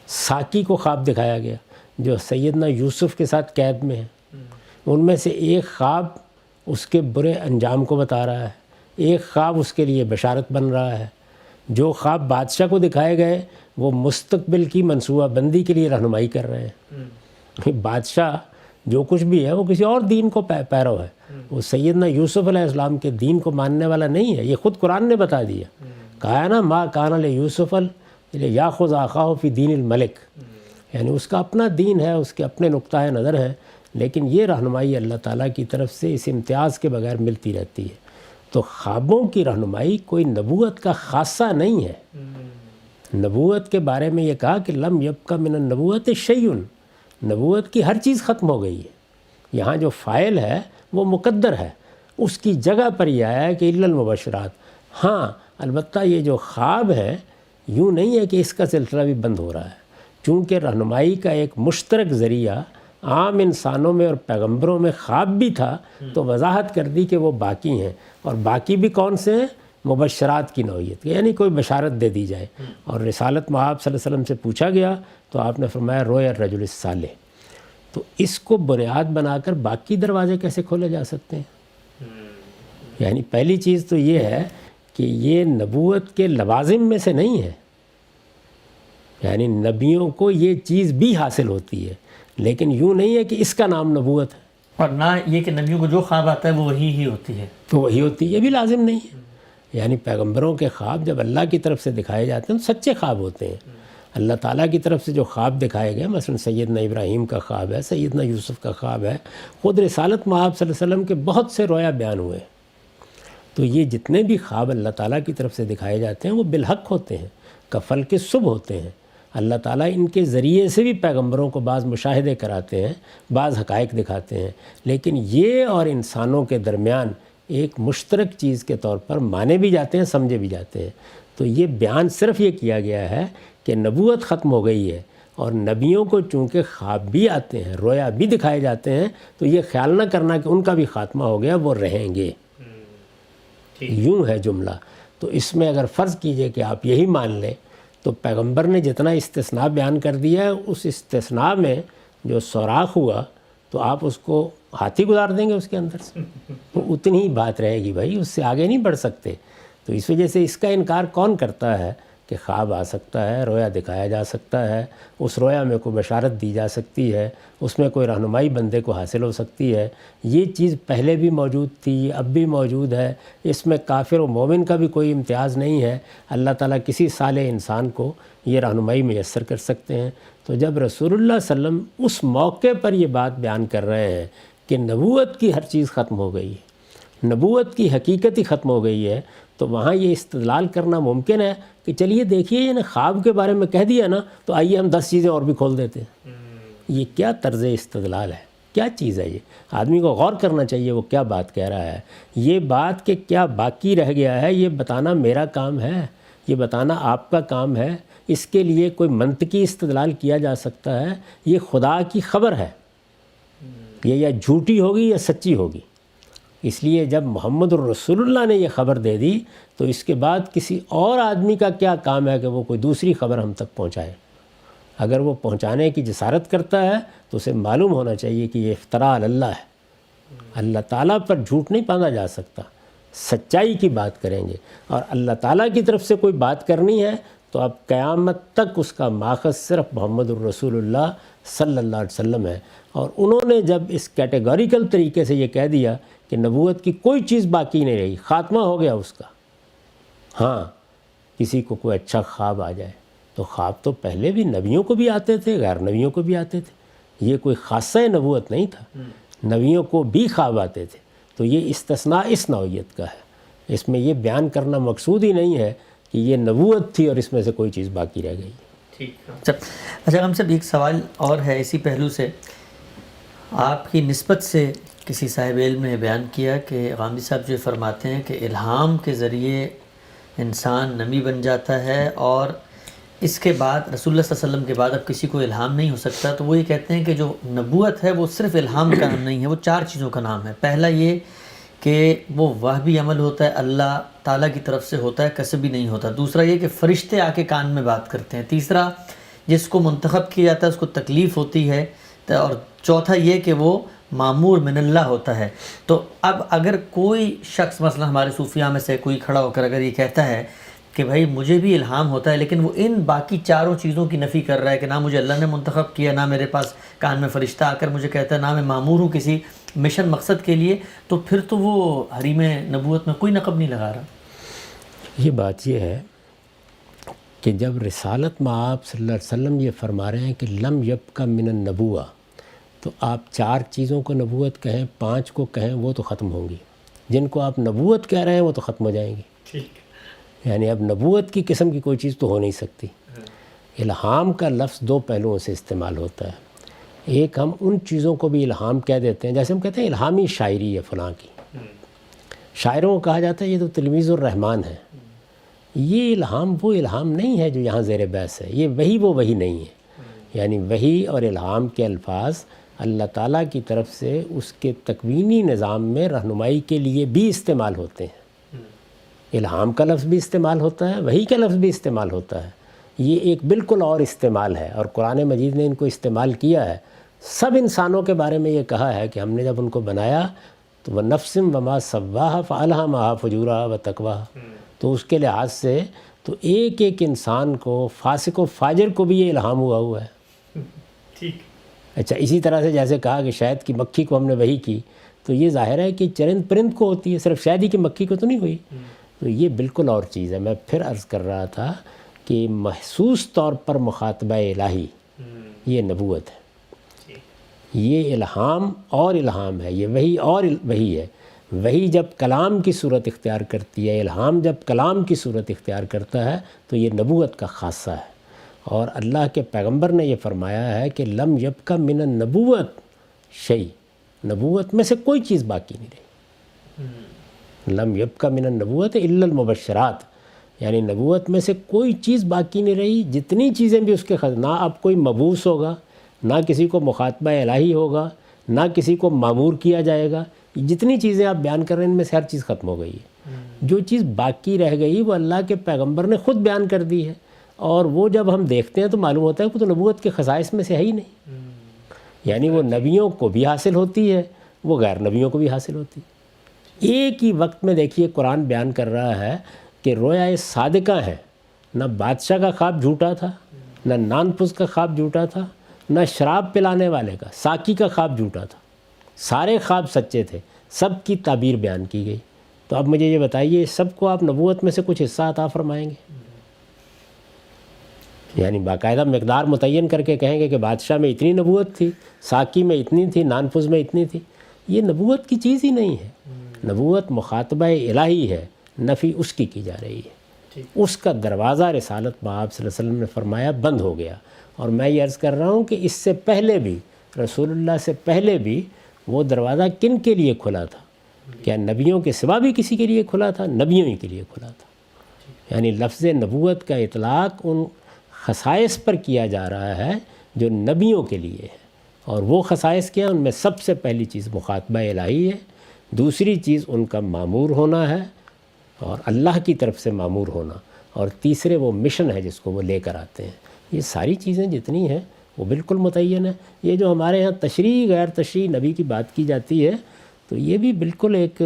ساقی کو خواب دکھایا گیا جو سیدنا یوسف کے ساتھ قید میں ہیں۔ ان میں سے ایک خواب اس کے برے انجام کو بتا رہا ہے، ایک خواب اس کے لیے بشارت بن رہا ہے۔ جو خواب بادشاہ کو دکھائے گئے وہ مستقبل کی منصوبہ بندی کے لیے رہنمائی کر رہے ہیں۔ بادشاہ جو کچھ بھی ہے وہ کسی اور دین کو پیرو ہے، وہ سیدنا یوسف علیہ السلام کے دین کو ماننے والا نہیں ہے۔ یہ خود قرآن نے بتا دیا، کہا ہے نا ما کان لیوسف یاخذ اخاہ فی دین الملک، یعنی اس کا اپنا دین ہے، اس کے اپنے نقطہ نظر ہیں، لیکن یہ رہنمائی اللہ تعالیٰ کی طرف سے اس امتیاز کے بغیر ملتی رہتی ہے۔ تو خوابوں کی رہنمائی کوئی نبوت کا خاصہ نہیں ہے۔ نبوت کے بارے میں یہ کہا کہ لم یبق من النبوت شیء، نبوت کی ہر چیز ختم ہو گئی ہے۔ یہاں جو فاعل ہے وہ مقدر ہے، اس کی جگہ پر یہ آیا ہے کہ الا المبشرات۔ ہاں البتہ یہ جو خواب ہے یوں نہیں ہے کہ اس کا سلسلہ بھی بند ہو رہا ہے، چونکہ رہنمائی کا ایک مشترک ذریعہ عام انسانوں میں اور پیغمبروں میں خواب بھی تھا، تو وضاحت کر دی کہ وہ باقی ہیں، اور باقی بھی کون سے ہیں؟ مبشرات کی نوعیت، یعنی کوئی بشارت دے دی جائے۔ اور رسالت مآب صلی اللہ علیہ وسلم سے پوچھا گیا تو آپ نے فرمایا رویا الرجل الصالح۔ تو اس کو بنیاد بنا کر باقی دروازے کیسے کھولے جا سکتے ہیں؟ یعنی پہلی چیز تو یہ ہے کہ یہ نبوت کے لوازم میں سے نہیں ہے، یعنی نبیوں کو یہ چیز بھی حاصل ہوتی ہے، لیکن یوں نہیں ہے کہ اس کا نام نبوت ہے، اور نہ یہ کہ نبیوں کو جو خواب آتا ہے وہ وہی ہی ہوتی ہے۔ تو وہی ہوتی ہے، یہ بھی لازم نہیں ہے۔ یعنی پیغمبروں کے خواب جب اللہ کی طرف سے دکھائے جاتے ہیں تو سچے خواب ہوتے ہیں۔ اللہ تعالیٰ کی طرف سے جو خواب دکھائے گئے، مثلا سیدنا ابراہیم کا خواب ہے، سیدنا یوسف کا خواب ہے، خود رسالت مآب صلی اللہ علیہ وسلم کے بہت سے رویا بیان ہوئے۔ تو یہ جتنے بھی خواب اللہ تعالیٰ کی طرف سے دکھائے جاتے ہیں وہ بالحق ہوتے ہیں، کفل کے صبح ہوتے ہیں۔ اللہ تعالیٰ ان کے ذریعے سے بھی پیغمبروں کو بعض مشاہدے کراتے ہیں، بعض حقائق دکھاتے ہیں، لیکن یہ اور انسانوں کے درمیان ایک مشترک چیز کے طور پر مانے بھی جاتے ہیں، سمجھے بھی جاتے ہیں۔ تو یہ بیان صرف یہ کیا گیا ہے کہ نبوت ختم ہو گئی ہے، اور نبیوں کو چونکہ خواب بھی آتے ہیں، رویا بھی دکھائے جاتے ہیں، تو یہ خیال نہ کرنا کہ ان کا بھی خاتمہ ہو گیا، وہ رہیں گے۔ یوں ہے جملہ۔ تو اس میں اگر فرض کیجئے کہ آپ یہی مان لیں تو پیغمبر نے جتنا استثناء بیان کر دیا ہے، اس استثناء میں جو سوراخ ہوا تو آپ اس کو ہاتھی گزار دیں گے اس کے اندر سے، تو اتنی ہی بات رہے گی بھائی، اس سے آگے نہیں بڑھ سکتے۔ تو اس وجہ سے اس کا انکار کون کرتا ہے کہ خواب آ سکتا ہے، رویا دکھایا جا سکتا ہے، اس رویا میں کوئی بشارت دی جا سکتی ہے، اس میں کوئی رہنمائی بندے کو حاصل ہو سکتی ہے۔ یہ چیز پہلے بھی موجود تھی، اب بھی موجود ہے، اس میں کافر و مومن کا بھی کوئی امتیاز نہیں ہے۔ اللہ تعالیٰ کسی صالح انسان کو یہ رہنمائی میسر کر سکتے ہیں۔ تو جب رسول اللہ صلی اللہ علیہ وسلم اس موقع پر یہ بات بیان کر رہے ہیں کہ نبوت کی ہر چیز ختم ہو گئی ہے، نبوت کی حقیقت ہی ختم ہو گئی ہے، تو وہاں یہ استدلال کرنا ممکن ہے کہ چلیے دیکھیے یہ خواب کے بارے میں کہہ دیا نا، تو آئیے ہم 10 چیزیں اور بھی کھول دیتے ہیں۔ یہ کیا طرز استدلال ہے؟ کیا چیز ہے یہ؟ آدمی کو غور کرنا چاہیے وہ کیا بات کہہ رہا ہے۔ یہ بات کہ کیا باقی رہ گیا ہے، یہ بتانا میرا کام ہے، یہ بتانا آپ کا کام ہے۔ اس کے لیے کوئی منطقی استدلال کیا جا سکتا ہے؟ یہ خدا کی خبر ہے، یہ یا جھوٹی ہوگی یا سچی ہوگی۔ اس لیے جب محمد الرسول اللہ نے یہ خبر دے دی تو اس کے بعد کسی اور آدمی کا کیا کام ہے کہ وہ کوئی دوسری خبر ہم تک پہنچائے۔ اگر وہ پہنچانے کی جسارت کرتا ہے تو اسے معلوم ہونا چاہیے کہ یہ افتراء علی اللہ ہے، اللہ تعالیٰ پر جھوٹ نہیں باندھا جا سکتا، سچائی کی بات کریں گے، اور اللہ تعالیٰ کی طرف سے کوئی بات کرنی ہے تو اب قیامت تک اس کا ماخذ صرف محمد الرسول اللہ صلی اللہ علیہ وسلم ہے۔ اور انہوں نے جب اس کیٹیگوریکل طریقے سے یہ کہہ دیا کہ نبوت کی کوئی چیز باقی نہیں رہی، خاتمہ ہو گیا اس کا۔ ہاں کسی کو کوئی اچھا خواب آ جائے تو خواب تو پہلے بھی نبیوں کو بھی آتے تھے، غیر نبیوں کو بھی آتے تھے، یہ کوئی خاصہ نبوت نہیں تھا، نبیوں کو بھی خواب آتے تھے۔ تو یہ استثناء اس نوعیت کا ہے، اس میں یہ بیان کرنا مقصود ہی نہیں ہے کہ یہ نبوت تھی اور اس میں سے کوئی چیز باقی رہ گئی۔ ٹھیک ہے۔ اچھا ہم صاحب ایک سوال اور ہے اسی پہلو سے، آپ کی نسبت سے کسی صاحب علم نے بیان کیا کہ غامدی صاحب جو فرماتے ہیں کہ الہام کے ذریعے انسان نبی بن جاتا ہے، اور اس کے بعد رسول اللہ صلی اللہ علیہ وسلم کے بعد اب کسی کو الہام نہیں ہو سکتا، تو وہ یہ کہتے ہیں کہ جو نبوت ہے وہ صرف الہام کا نام نہیں ہے، وہ 4 چیزوں کا نام ہے۔ پہلا یہ کہ وہ وحی عمل ہوتا ہے، اللہ تعالیٰ کی طرف سے ہوتا ہے، کسبی نہیں ہوتا۔ دوسرا یہ کہ فرشتے آ کے کان میں بات کرتے ہیں۔ تیسرا جس کو منتخب کیا جاتا ہے اس کو تکلیف ہوتی ہے، اور چوتھا یہ کہ وہ معمور من اللہ ہوتا ہے۔ تو اب اگر کوئی شخص مثلا ہمارے صوفیاء میں سے کوئی کھڑا ہو کر اگر یہ کہتا ہے کہ بھائی مجھے بھی الہام ہوتا ہے، لیکن وہ ان باقی 4 چیزوں کی نفی کر رہا ہے کہ نہ مجھے اللہ نے منتخب کیا، نہ میرے پاس کان میں فرشتہ آ کر مجھے کہتا ہے، نہ میں معمور ہوں کسی مشن مقصد کے لیے، تو پھر تو وہ حریم نبوت میں کوئی نقب نہیں لگا رہا۔ یہ بات یہ ہے کہ جب رسالت میں آپ صلی اللہ علیہ وسلم یہ فرما رہے ہیں کہ لم یبق من النبوہ، تو آپ 4 چیزوں کو نبوت کہیں، 5 کو کہیں، وہ تو ختم ہوں گی۔ جن کو آپ نبوت کہہ رہے ہیں وہ تو ختم ہو جائیں گی۔ یعنی اب نبوت کی قسم کی کوئی چیز تو ہو نہیں سکتی۔ الہام کا لفظ 2 پہلوؤں سے استعمال ہوتا ہے۔ ایک ہم ان چیزوں کو بھی الہام کہہ دیتے ہیں، جیسے ہم کہتے ہیں الہامی شاعری ہے فلاں کی، شاعروں کو کہا جاتا ہے یہ تو تلمیذ الرحمن ہے۔ یہ الہام وہ الہام نہیں ہے جو یہاں زیر بحث ہے، یہ وحی وہ وحی نہیں ہے۔ یعنی وحی اور الہام کے الفاظ اللہ تعالیٰ کی طرف سے اس کے تکوینی نظام میں رہنمائی کے لیے بھی استعمال ہوتے ہیں۔ الہام کا لفظ بھی استعمال ہوتا ہے، وحی کا لفظ بھی استعمال ہوتا ہے۔ یہ ایک بالکل اور استعمال ہے، اور قرآن مجید نے ان کو استعمال کیا ہے۔ سب انسانوں کے بارے میں یہ کہا ہے کہ ہم نے جب ان کو بنایا تو وہ نفسم وما سواہا فالہمہا فجورہا وتقواہا، تو اس کے لحاظ سے تو ایک ایک انسان کو، فاسق و فاجر کو بھی یہ الہام ہوا ہے۔ ٹھیک۔ اچھا اسی طرح سے جیسے کہا کہ شہد کی مکھی کو ہم نے وحی کی، تو یہ ظاہر ہے کہ چرند پرند کو ہوتی ہے، صرف شہد ہی کی مکھی کو تو نہیں ہوئی۔ تو یہ بالکل اور چیز ہے۔ میں پھر عرض کر رہا تھا کہ محسوس طور پر مخاطبہ الہی یہ نبوت ہے، یہ الہام اور الہام ہے، یہ وحی اور وحی ہے۔ وحی جب کلام کی صورت اختیار کرتی ہے، الہام جب کلام کی صورت اختیار کرتا ہے تو یہ نبوت کا خاصہ ہے۔ اور اللہ کے پیغمبر نے یہ فرمایا ہے کہ لم یبق من النبوت شیء، نبوت میں سے کوئی چیز باقی نہیں رہی۔ لم یبق من النبوت الا المبشرات، یعنی نبوت میں سے کوئی چیز باقی نہیں رہی۔ جتنی چیزیں بھی اس کے نہ اب کوئی مبعوث ہوگا، نہ کسی کو مخاطبہ الہی ہوگا، نہ کسی کو معمور کیا جائے گا۔ جتنی چیزیں آپ بیان کر رہے ہیں ان میں سے ہر چیز ختم ہو گئی ہے۔ جو چیز باقی رہ گئی وہ اللہ کے پیغمبر نے خود بیان کر دی ہے، اور وہ جب ہم دیکھتے ہیں تو معلوم ہوتا ہے کہ وہ تو نبوت کے خصائص میں سے ہے ہی نہیں۔ یعنی وہ نبیوں کو بھی حاصل ہوتی ہے، وہ غیر نبیوں کو بھی حاصل ہوتی ہے۔ ایک ہی وقت میں دیکھیے قرآن بیان کر رہا ہے کہ رویا صادقہ ہیں، نہ بادشاہ کا خواب جھوٹا تھا، نہ نان پوس کا خواب جھوٹا تھا، نہ شراب پلانے والے کا، ساقی کا خواب جھوٹا تھا، سارے خواب سچے تھے، سب کی تعبیر بیان کی گئی۔ تو اب مجھے یہ بتائیے سب کو آپ نبوت میں سے کچھ حصہ عطا فرمائیں گے؟ یعنی باقاعدہ مقدار متعین کر کے کہیں گے کہ بادشاہ میں اتنی نبوت تھی، ساقی میں اتنی تھی، نانپوز میں اتنی تھی؟ یہ نبوت کی چیز ہی نہیں ہے۔ نبوت مخاطبہ الہی ہے، نفی اس کی جا رہی ہے۔ اس کا دروازہ رسالت میں آپ صلی اللہ علیہ وسلم نے فرمایا بند ہو گیا۔ اور میں یہ عرض کر رہا ہوں کہ اس سے پہلے بھی، رسول اللہ سے پہلے بھی وہ دروازہ کن کے لیے کھلا تھا؟ کیا نبیوں کے سوا بھی کسی کے لیے کھلا تھا؟ نبیوں ہی کے لیے کھلا تھا۔ یعنی لفظ نبوت کا اطلاق ان خصائص پر کیا جا رہا ہے جو نبیوں کے لیے ہے، اور وہ خصائص کیا ہیں؟ ان میں سب سے پہلی چیز مخاطبہ الہی ہے، دوسری چیز ان کا معمور ہونا ہے اور اللہ کی طرف سے معمور ہونا، اور تیسرے وہ مشن ہے جس کو وہ لے کر آتے ہیں۔ یہ ساری چیزیں جتنی ہیں وہ بالکل متعین ہے۔ یہ جو ہمارے ہاں تشریح غیر تشریح نبی کی بات کی جاتی ہے تو یہ بھی بالکل ایک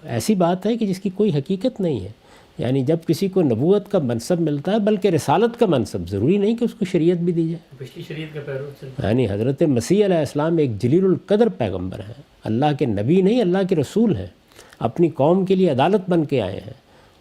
ایسی بات ہے کہ جس کی کوئی حقیقت نہیں ہے۔ یعنی جب کسی کو نبوت کا منصب ملتا ہے، بلکہ رسالت کا منصب، ضروری نہیں کہ اس کو شریعت بھی دی جائے۔ پچھلی شریعت کا پیرو یعنی حضرت مسیح علیہ السلام ایک جلیل القدر پیغمبر ہیں، اللہ کے نبی نہیں، اللہ کے رسول ہیں، اپنی قوم کے لیے عدالت بن کے آئے ہیں۔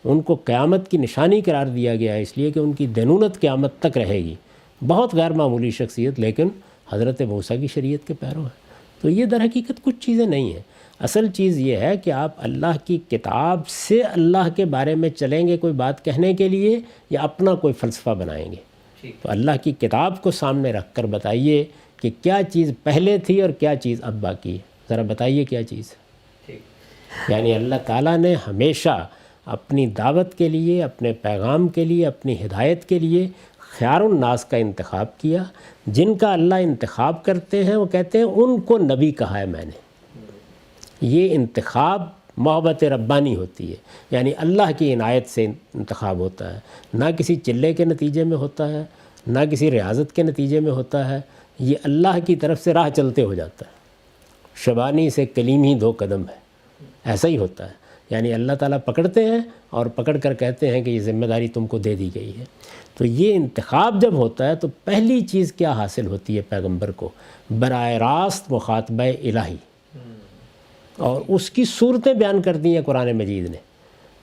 ان کو قیامت کی نشانی قرار دیا گیا ہے، اس لیے کہ ان کی دینونت قیامت تک رہے گی۔ بہت غیر معمولی شخصیت، لیکن حضرت موسیٰ کی شریعت کے پیرو ہیں۔ تو یہ در حقیقت کچھ چیزیں نہیں ہیں۔ اصل چیز یہ ہے کہ آپ اللہ کی کتاب سے اللہ کے بارے میں چلیں گے کوئی بات کہنے کے لیے، یا اپنا کوئی فلسفہ بنائیں گے۔ تو اللہ کی کتاب کو سامنے رکھ کر بتائیے کہ کیا چیز پہلے تھی اور کیا چیز اب باقی ہے، ذرا بتائیے کیا چیز ہے۔ یعنی اللہ تعالیٰ نے ہمیشہ اپنی دعوت کے لیے، اپنے پیغام کے لیے، اپنی ہدایت کے لیے خیار الناس کا انتخاب کیا۔ جن کا اللہ انتخاب کرتے ہیں وہ کہتے ہیں ان کو نبی کہا ہے میں نے۔ یہ انتخاب محبت ربانی ہوتی ہے، یعنی اللہ کی عنایت سے انتخاب ہوتا ہے، نہ کسی چلے کے نتیجے میں ہوتا ہے، نہ کسی ریاضت کے نتیجے میں ہوتا ہے۔ یہ اللہ کی طرف سے راہ چلتے ہو جاتا ہے۔ شبانی سے کلیم ہی دو قدم ہے، ایسا ہی ہوتا ہے۔ یعنی اللہ تعالیٰ پکڑتے ہیں اور پکڑ کر کہتے ہیں کہ یہ ذمہ داری تم کو دے دی گئی ہے۔ تو یہ انتخاب جب ہوتا ہے تو پہلی چیز کیا حاصل ہوتی ہے پیغمبر کو؟ براہ راست مخاطبہ الہی، اور اس کی صورتیں بیان کر دی ہیں قرآن مجید نے۔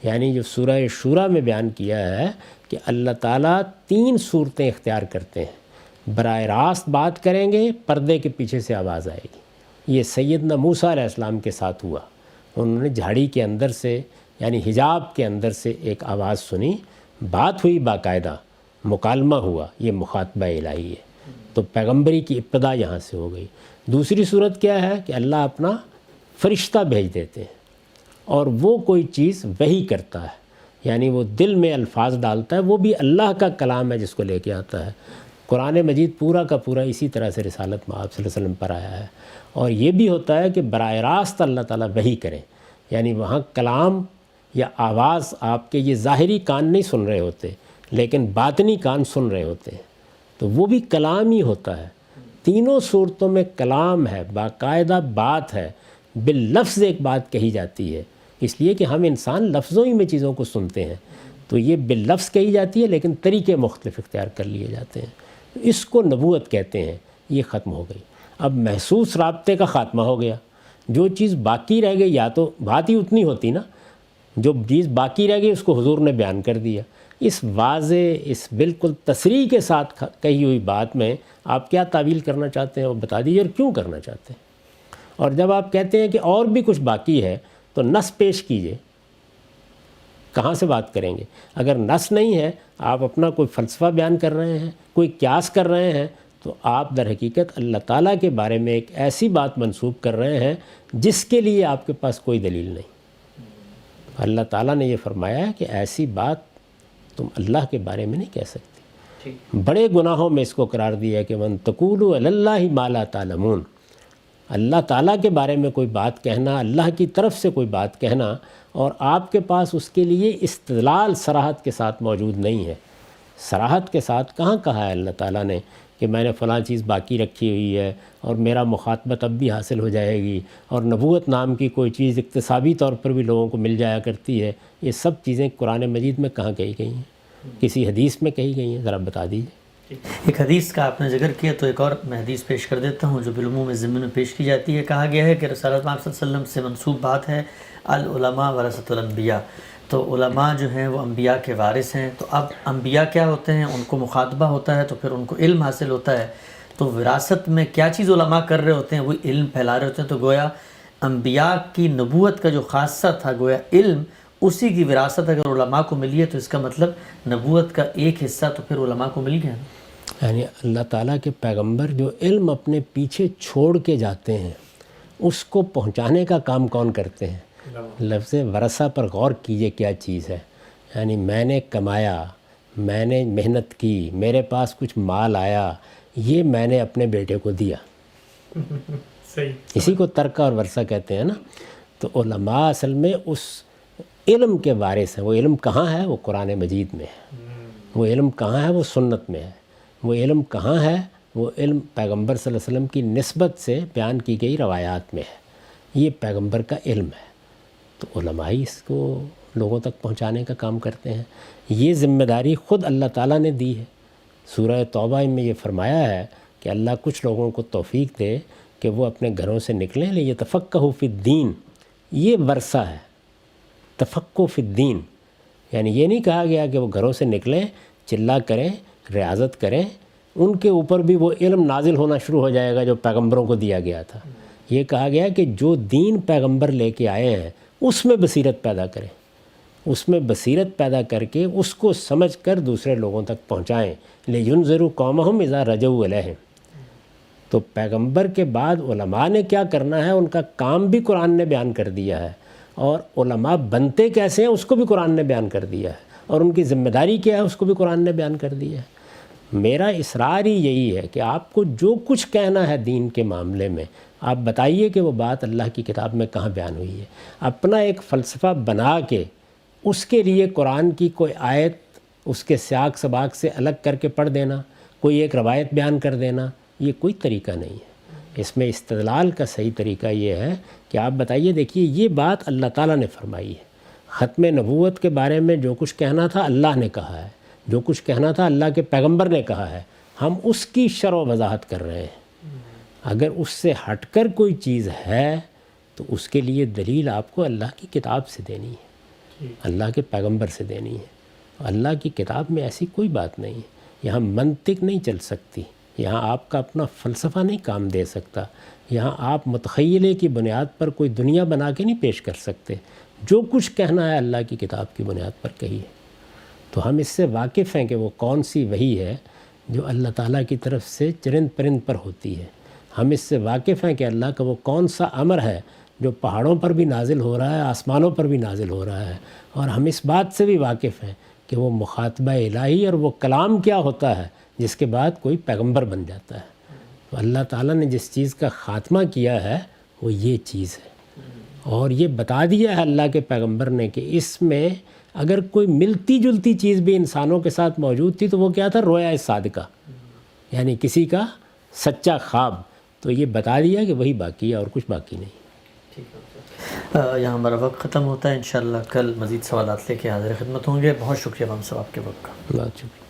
یعنی جو سورہ شورى میں بیان کیا ہے کہ اللہ تعالیٰ 3 صورتیں اختیار کرتے ہیں۔ براہ راست بات کریں گے، پردے کے پیچھے سے آواز آئے گی۔ یہ سیدنا موسیٰ علیہ السلام کے ساتھ ہوا۔ انہوں نے جھاڑی کے اندر سے، یعنی حجاب کے اندر سے ایک آواز سنی، بات ہوئی، باقاعدہ مکالمہ ہوا۔ یہ مخاطبہ الہی ہے۔ تو پیغمبری کی ابتدا یہاں سے ہو گئی۔ دوسری صورت کیا ہے کہ اللہ اپنا فرشتہ بھیج دیتے ہیں اور وہ کوئی چیز وحی کرتا ہے، یعنی وہ دل میں الفاظ ڈالتا ہے، وہ بھی اللہ کا کلام ہے جس کو لے کے آتا ہے۔ قرآن مجید پورا کا پورا اسی طرح سے رسالت میں آپ صلی اللہ علیہ وسلم پر آیا ہے۔ اور یہ بھی ہوتا ہے کہ براہ راست اللہ تعالیٰ وحی کریں، یعنی وہاں کلام یا آواز آپ کے یہ ظاہری کان نہیں سن رہے ہوتے، لیکن باطنی کان سن رہے ہوتے ہیں، تو وہ بھی کلام ہی ہوتا ہے۔ تینوں صورتوں میں کلام ہے، باقاعدہ بات ہے، باللفظ ایک بات کہی جاتی ہے، اس لیے کہ ہم انسان لفظوں ہی میں چیزوں کو سنتے ہیں، تو یہ باللفظ کہی جاتی ہے، لیکن طریقے مختلف اختیار کر لیے جاتے ہیں۔ اس کو نبوت کہتے ہیں۔ یہ ختم ہو گئی۔ اب محسوس رابطے کا خاتمہ ہو گیا۔ جو چیز باقی رہ گئی، یا تو بات ہی اتنی ہوتی نا، جو چیز باقی رہ گئی اس کو حضور نے بیان کر دیا۔ اس واضح، اس بالکل تصریح کے ساتھ کہی ہوئی بات میں آپ کیا تعویل کرنا چاہتے ہیں وہ بتا دیجیے، اور کیوں کرنا چاہتے ہیں۔ اور جب آپ کہتے ہیں کہ اور بھی کچھ باقی ہے تو نص پیش کیجئے، کہاں سے بات کریں گے؟ اگر نص نہیں ہے، آپ اپنا کوئی فلسفہ بیان کر رہے ہیں، کوئی قیاس کر رہے ہیں، تو آپ در حقیقت اللہ تعالیٰ کے بارے میں ایک ایسی بات منسوب کر رہے ہیں جس کے لیے آپ کے پاس کوئی دلیل نہیں۔ اللہ تعالیٰ نے یہ فرمایا ہے کہ ایسی بات تم اللہ کے بارے میں نہیں کہہ سکتی۔ بڑے گناہوں میں اس کو قرار دیا ہے کہ وَأَن تَقُولُوا عَلَى اللَّهِ مَا لَا تَعْلَمُونَ۔ اللہ تعالیٰ کے بارے میں کوئی بات کہنا، اللہ کی طرف سے کوئی بات کہنا، اور آپ کے پاس اس کے لیے استدلال صراحت کے ساتھ موجود نہیں ہے۔ صراحت کے ساتھ کہاں کہا ہے اللہ تعالیٰ نے کہ میں نے فلاں چیز باقی رکھی ہوئی ہے اور میرا مخاطبت اب بھی حاصل ہو جائے گی، اور نبوت نام کی کوئی چیز اقتصابی طور پر بھی لوگوں کو مل جایا کرتی ہے۔ یہ سب چیزیں قرآن مجید میں کہاں کہی گئی ہیں؟ کسی حدیث میں کہی گئی ہیں؟ ذرا بتا دیجیے۔ ایک حدیث کا آپ نے ذکر کیا تو ایک اور میں حدیث پیش کر دیتا ہوں جو بالعموم ضمن میں پیش کی جاتی ہے۔ کہا گیا ہے کہ رسول اللہ صلی اللہ علیہ وسلم سے منسوب بات ہے العلماء ورثۃ الانبیاء، تو علماء جو ہیں وہ انبیاء کے وارث ہیں۔ تو اب انبیاء کیا ہوتے ہیں؟ ان کو مخاطبہ ہوتا ہے تو پھر ان کو علم حاصل ہوتا ہے۔ تو وراثت میں کیا چیز علماء کر رہے ہوتے ہیں؟ وہ علم پھیلا رہے ہوتے ہیں۔ تو گویا انبیاء کی نبوت کا جو خاصہ تھا، گویا علم، اسی کی وراثت اگر علماء کو ملی ہے تو اس کا مطلب نبوت کا ایک حصہ تو پھر علماء کو مل گیا۔ یعنی اللہ تعالیٰ کے پیغمبر جو علم اپنے پیچھے چھوڑ کے جاتے ہیں اس کو پہنچانے کا کام کون کرتے ہیں؟ لفظ ورثہ پر غور کیجئے کیا چیز ہے۔ یعنی میں نے کمایا، میں نے محنت کی، میرے پاس کچھ مال آیا، یہ میں نے اپنے بیٹے کو دیا۔ اسی کو ترکہ اور ورثہ کہتے ہیں نا۔ تو علماء اصل میں اس علم کے وارث ہیں۔ وہ علم کہاں ہے؟ وہ قرآن مجید میں ہے۔ وہ علم کہاں ہے؟ وہ سنت میں ہے۔ وہ علم کہاں ہے؟ وہ علم پیغمبر صلی اللہ علیہ وسلم کی نسبت سے بیان کی گئی روایات میں ہے، یہ پیغمبر کا علم ہے۔ تو علماء ہی اس کو لوگوں تک پہنچانے کا کام کرتے ہیں۔ یہ ذمہ داری خود اللہ تعالیٰ نے دی ہے۔ سورہ توبہ میں یہ فرمایا ہے کہ اللہ کچھ لوگوں کو توفیق دے کہ وہ اپنے گھروں سے نکلیں لیتفقہوا فی الدین، یہ ورثہ ہے تفقہ فی الدین، یعنی یہ نہیں کہا گیا کہ وہ گھروں سے نکلیں، چلا کریں، ریاضت کریں، ان کے اوپر بھی وہ علم نازل ہونا شروع ہو جائے گا جو پیغمبروں کو دیا گیا تھا۔ یہ کہا گیا کہ جو دین پیغمبر لے کے آئے ہیں اس میں بصیرت پیدا کریں، اس میں بصیرت پیدا کر کے اس کو سمجھ کر دوسرے لوگوں تک پہنچائیں۔ لِيُنذِرُوا قَوْمَهُمْ إِذَا رَجَعُوا إِلَيْهِمْ۔ تو پیغمبر کے بعد علماء نے کیا کرنا ہے، ان کا کام بھی قرآن نے بیان کر دیا ہے، اور علماء بنتے کیسے ہیں اس کو بھی قرآن نے بیان کر دیا ہے، اور ان کی ذمہ داری کیا ہے اس کو بھی قرآن نے بیان کر دیا ہے۔ میرا اصرار ہی یہی ہے کہ آپ کو جو کچھ کہنا ہے دین کے معاملے میں آپ بتائیے کہ وہ بات اللہ کی کتاب میں کہاں بیان ہوئی ہے۔ اپنا ایک فلسفہ بنا کے اس کے لیے قرآن کی کوئی آیت اس کے سیاق سباق سے الگ کر کے پڑھ دینا، کوئی ایک روایت بیان کر دینا، یہ کوئی طریقہ نہیں ہے۔ اس میں استدلال کا صحیح طریقہ یہ ہے کہ آپ بتائیے دیکھیے یہ بات اللہ تعالیٰ نے فرمائی ہے، ختم نبوت کے بارے میں جو کچھ کہنا تھا اللہ نے کہا ہے، جو کچھ کہنا تھا اللہ کے پیغمبر نے کہا ہے، ہم اس کی شرح و وضاحت کر رہے ہیں۔ اگر اس سے ہٹ کر کوئی چیز ہے تو اس کے لیے دلیل آپ کو اللہ کی کتاب سے دینی ہے، اللہ کے پیغمبر سے دینی ہے۔ اللہ کی کتاب میں ایسی کوئی بات نہیں ہے، یہاں منطق نہیں چل سکتی، یہاں آپ کا اپنا فلسفہ نہیں کام دے سکتا، یہاں آپ متخیلے کی بنیاد پر کوئی دنیا بنا کے نہیں پیش کر سکتے۔ جو کچھ کہنا ہے اللہ کی کتاب کی بنیاد پر کہیے۔ تو ہم اس سے واقف ہیں کہ وہ کون سی وحی ہے جو اللہ تعالیٰ کی طرف سے چرند پرند پر ہوتی ہے۔ ہم اس سے واقف ہیں کہ اللہ کا وہ کون سا امر ہے جو پہاڑوں پر بھی نازل ہو رہا ہے، آسمانوں پر بھی نازل ہو رہا ہے، اور ہم اس بات سے بھی واقف ہیں کہ وہ مخاطبہ الہی اور وہ کلام کیا ہوتا ہے جس کے بعد کوئی پیغمبر بن جاتا ہے۔ تو اللہ تعالیٰ نے جس چیز کا خاتمہ کیا ہے وہ یہ چیز ہے، اور یہ بتا دیا ہے اللہ کے پیغمبر نے کہ اس میں اگر کوئی ملتی جلتی چیز بھی انسانوں کے ساتھ موجود تھی تو وہ کیا تھا، رویا صادقہ، یعنی کسی کا سچا خواب۔ تو یہ بتا دیا کہ وہی باقی ہے اور کچھ باقی نہیں۔ یہاں ہمارا وقت ختم ہوتا ہے، انشاءاللہ کل مزید سوالات لے کے حاضر خدمت ہوں گے۔ بہت شکریہ امام صاحب آپ کے وقت کا۔ بہت شکریہ۔